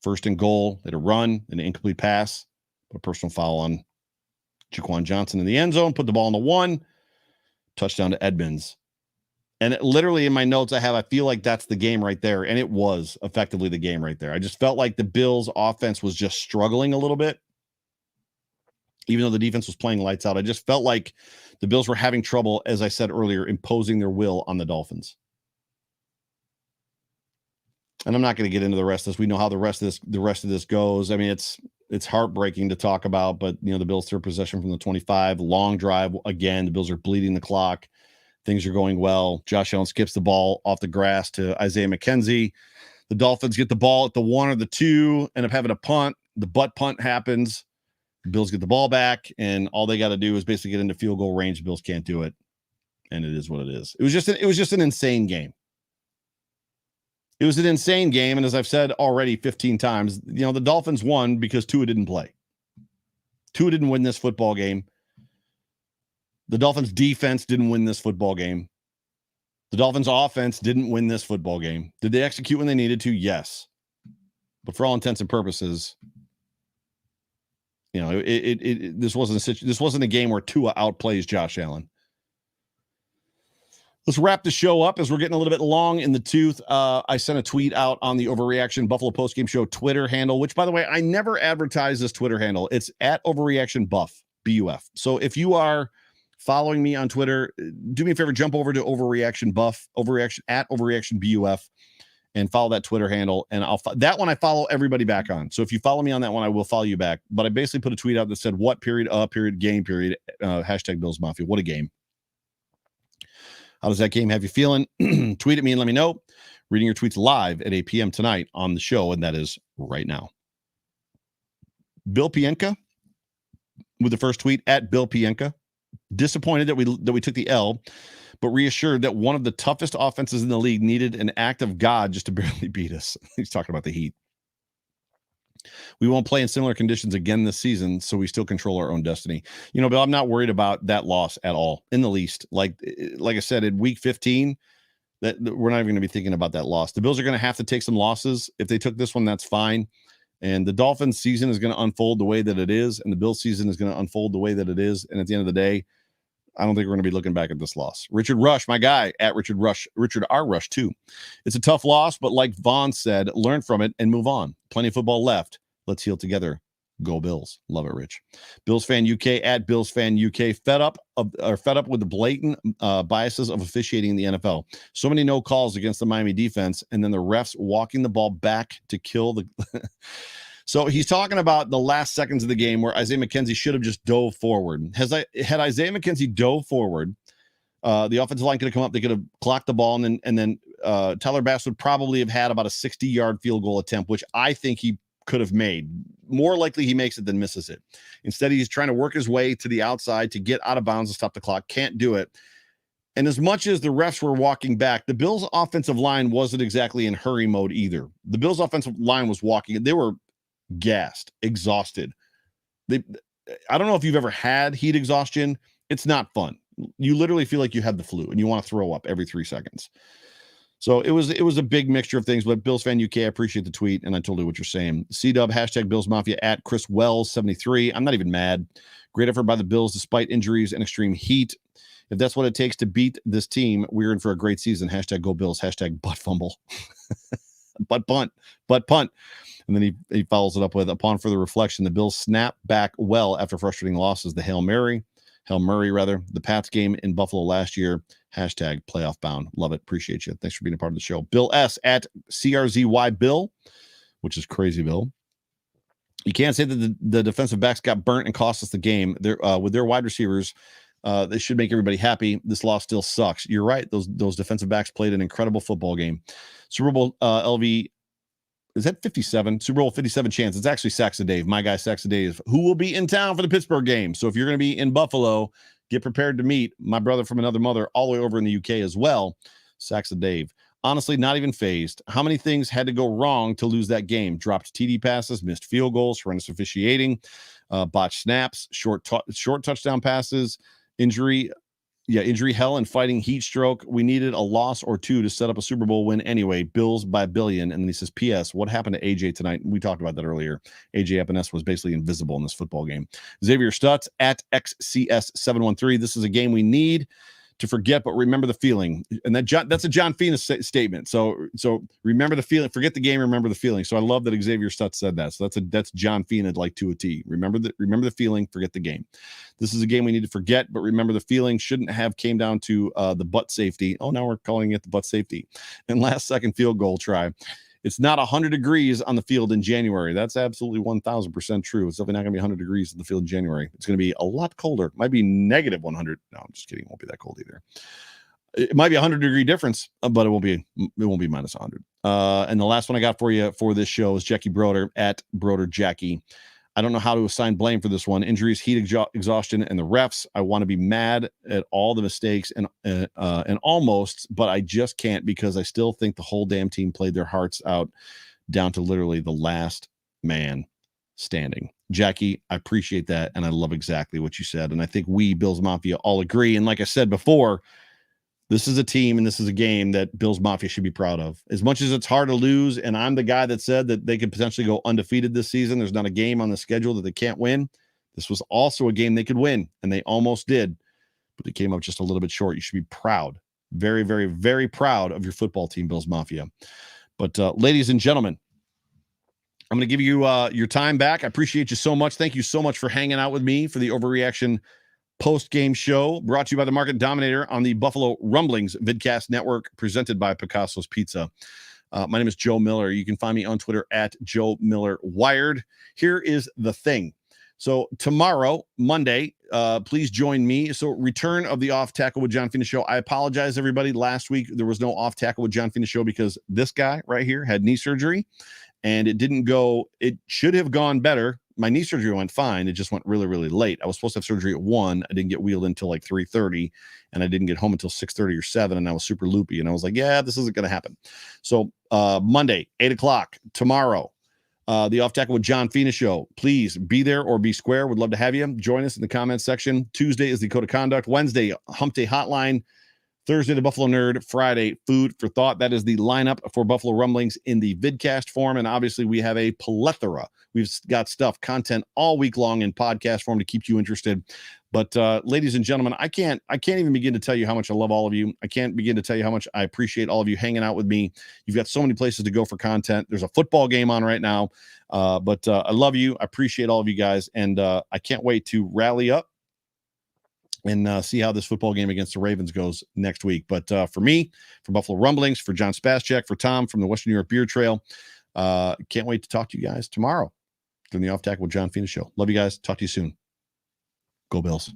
1st and goal. They had a run, an incomplete pass, a personal foul on Jaquan Johnson in the end zone, put the ball on the 1, touchdown to Edmonds. And literally in my notes, I feel like that's the game right there. And it was effectively the game right there. I just felt like the Bills offense was just struggling a little bit. Even though the defense was playing lights out, I just felt like the Bills were having trouble, as I said earlier, imposing their will on the Dolphins. And I'm not going to get into the rest of this. We know how the rest of this goes. I mean, it's heartbreaking to talk about, but the Bills' third possession from the 25, long drive again. The Bills are bleeding the clock. Things are going well. Josh Allen skips the ball off the grass to Isaiah McKenzie. The Dolphins get the ball at the 1 or the 2, end up having a punt. The butt punt happens. The Bills get the ball back, and all they got to do is basically get into field goal range. The Bills can't do it, and it is what it is. It was just an insane game. It was an insane game, and as I've said already 15 times, the Dolphins won because Tua didn't play. Tua didn't win this football game. The Dolphins' defense didn't win this football game. The Dolphins' offense didn't win this football game. Did they execute when they needed to? Yes. But for all intents and purposes, this wasn't a game where Tua outplays Josh Allen. Let's wrap the show up as we're getting a little bit long in the tooth. I sent a tweet out on the Overreaction Buffalo Postgame Show Twitter handle, which, by the way, I never advertise this Twitter handle. It's at Overreaction Buff, B-U-F. So if you are following me on Twitter, do me a favor, jump over to Overreaction Buff, at Overreaction BUF, and follow that Twitter handle. And that one I follow everybody back on. So if you follow me on that one, I will follow you back. But I basically put a tweet out that said, what period, game period, hashtag Bills Mafia. What a game. How does that game have you feeling? Tweet at me and let me know. Reading your tweets live at 8 p.m. tonight on the show, and that is right now. Bill Pienka with the first tweet at Bill Pienka. Disappointed that we took the L, but reassured that one of the toughest offenses in the league needed an act of God just to barely beat us. He's talking about the Heat. We won't play in similar conditions again this season, so we still control our own destiny. Bill, I'm not worried about that loss at all, in the least. Like I said, in week 15, that we're not even going to be thinking about that loss. The Bills are going to have to take some losses. If they took this one, that's fine. And the Dolphins season is going to unfold the way that it is, and the Bills season is going to unfold the way that it is. And at the end of the day, I don't think we're going to be looking back at this loss. Richard Rush, my guy, at Richard R. Rush, too. It's a tough loss, but like Vaughn said, learn from it and move on. Plenty of football left. Let's heal together. Go Bills. Love it, Rich. Bills Fan UK, at Bills Fan UK. Fed up with the blatant biases of officiating in the NFL. So many no calls against the Miami defense, and then the refs walking the ball back to kill the... So he's talking about the last seconds of the game where Isaiah McKenzie should have just dove forward. Had Isaiah McKenzie dove forward, the offensive line could have come up. They could have clocked the ball, and then Tyler Bass would probably have had about a 60-yard field goal attempt, which I think he could have made. More likely he makes it than misses it. Instead, he's trying to work his way to the outside to get out of bounds and stop the clock. Can't do it. And as much as the refs were walking back, the Bills' offensive line wasn't exactly in hurry mode either. The Bills' offensive line was walking. They were gassed, exhausted. I don't know if you've ever had heat exhaustion. It's not fun. You literally feel like you have the flu and you want to throw up every 3 seconds. So it was a big mixture of things, but Bills Fan UK, I appreciate the tweet, and I totally what you're saying. C-Dub, hashtag Bills Mafia, at Chris Wells 73. I'm not even mad. Great effort by the Bills despite injuries and extreme heat. If that's what it takes to beat this team, we're in for a great season. Hashtag Go Bills, hashtag butt fumble. butt punt. And then he follows it up with, upon further reflection, the Bills snap back well after frustrating losses. The Hail Mary. Murray, rather. The Pats game in Buffalo last year. Hashtag playoff bound. Love it. Appreciate you. Thanks for being a part of the show. Bill S. at CRZY Bill, which is crazy, Bill. You can't say that the defensive backs got burnt and cost us the game. With their wide receivers, they should make everybody happy. This loss still sucks. You're right. Those defensive backs played an incredible football game. Super Bowl LV, is that 57? Super Bowl 57 chance. It's actually Saxa Dave, my guy Saxa Dave, who will be in town for the Pittsburgh game. So if you're going to be in Buffalo, get prepared to meet my brother from another mother all the way over in the UK as well, Saxa Dave. Honestly, not even phased. How many things had to go wrong to lose that game? Dropped TD passes, missed field goals, horrendous officiating, botched snaps, short touchdown passes, injury hell and fighting heat stroke. We needed a loss or two to set up a Super Bowl win anyway. Bills by $1 billion. And then he says, P.S. What happened to AJ tonight? We talked about that earlier. AJ Epinesa was basically invisible in this football game. Xavier Stutz at XCS713. This is a game we need to forget, but remember the feeling. And that's a John Fina statement. So remember the feeling, forget the game, remember the feeling. So I love that Xavier Stutz said that. So that's John Fina like to a T. Remember the feeling, forget the game. This is a game we need to forget, but remember the feeling. Shouldn't have came down to the butt safety. Oh, now we're calling it the butt safety. And last second field goal try. It's not 100 degrees on the field in January. That's absolutely 1,000% true. It's definitely not going to be 100 degrees in the field in January. It's going to be a lot colder. It might be negative 100. No, I'm just kidding. It won't be that cold either. It might be 100-degree difference, but it won't be minus 100. And the last one I got for you for this show is Jackie Broder at Broder Jackie. I don't know how to assign blame for this one. Injuries, heat exhaustion, and the refs. I want to be mad at all the mistakes and almost, but I just can't because I still think the whole damn team played their hearts out down to literally the last man standing. Jackie, I appreciate that, and I love exactly what you said. And I think we, Bills Mafia, all agree. And like I said before, this is a team and this is a game that Bills Mafia should be proud of. As much as it's hard to lose, and I'm the guy that said that they could potentially go undefeated this season, there's not a game on the schedule that they can't win. This was also a game they could win, and they almost did, but they came up just a little bit short. You should be proud. Very, very, very proud of your football team, Bills Mafia. But ladies and gentlemen, I'm going to give you your time back. I appreciate you so much. Thank you so much for hanging out with me for the Overreaction post-game show brought to you by the Market Dominator on the Buffalo Rumblings Vidcast Network, presented by Picasso's Pizza. My name is Joe Miller. You can find me on Twitter at Joe Miller Wired. Here is the thing. So tomorrow, Monday, please join me. So return of the Off Tackle with John Fina show. I apologize, everybody. Last week, there was no Off Tackle with John Fina show because this guy right here had knee surgery, and it didn't go. It should have gone better. My knee surgery went fine. It just went really, really late. I was supposed to have surgery at 1. I didn't get wheeled until like 3:30, and I didn't get home until 6:30 or 7, and I was super loopy, and I was like, yeah, this isn't going to happen. So Monday, 8 o'clock, tomorrow, the Off Tackle with John Fina show. Please be there or be square. Would love to have you. Join us in the comments section. Tuesday is the Code of Conduct. Wednesday, Hump Day Hotline. Thursday, the Buffalo Nerd. Friday, Food for Thought. That is the lineup for Buffalo Rumblings in the vidcast form. And obviously, we have a plethora. We've got content all week long in podcast form to keep you interested. But ladies and gentlemen, I can't even begin to tell you how much I love all of you. I can't begin to tell you how much I appreciate all of you hanging out with me. You've got so many places to go for content. There's a football game on right now. But I love you. I appreciate all of you guys. And I can't wait to rally up and see how this football game against the Ravens goes next week. But for me, for Buffalo Rumblings, for John Spaschek, for Tom from the Western New York Beer Trail, can't wait to talk to you guys tomorrow during the Off Tackle with John Fina show. Love you guys. Talk to you soon. Go Bills.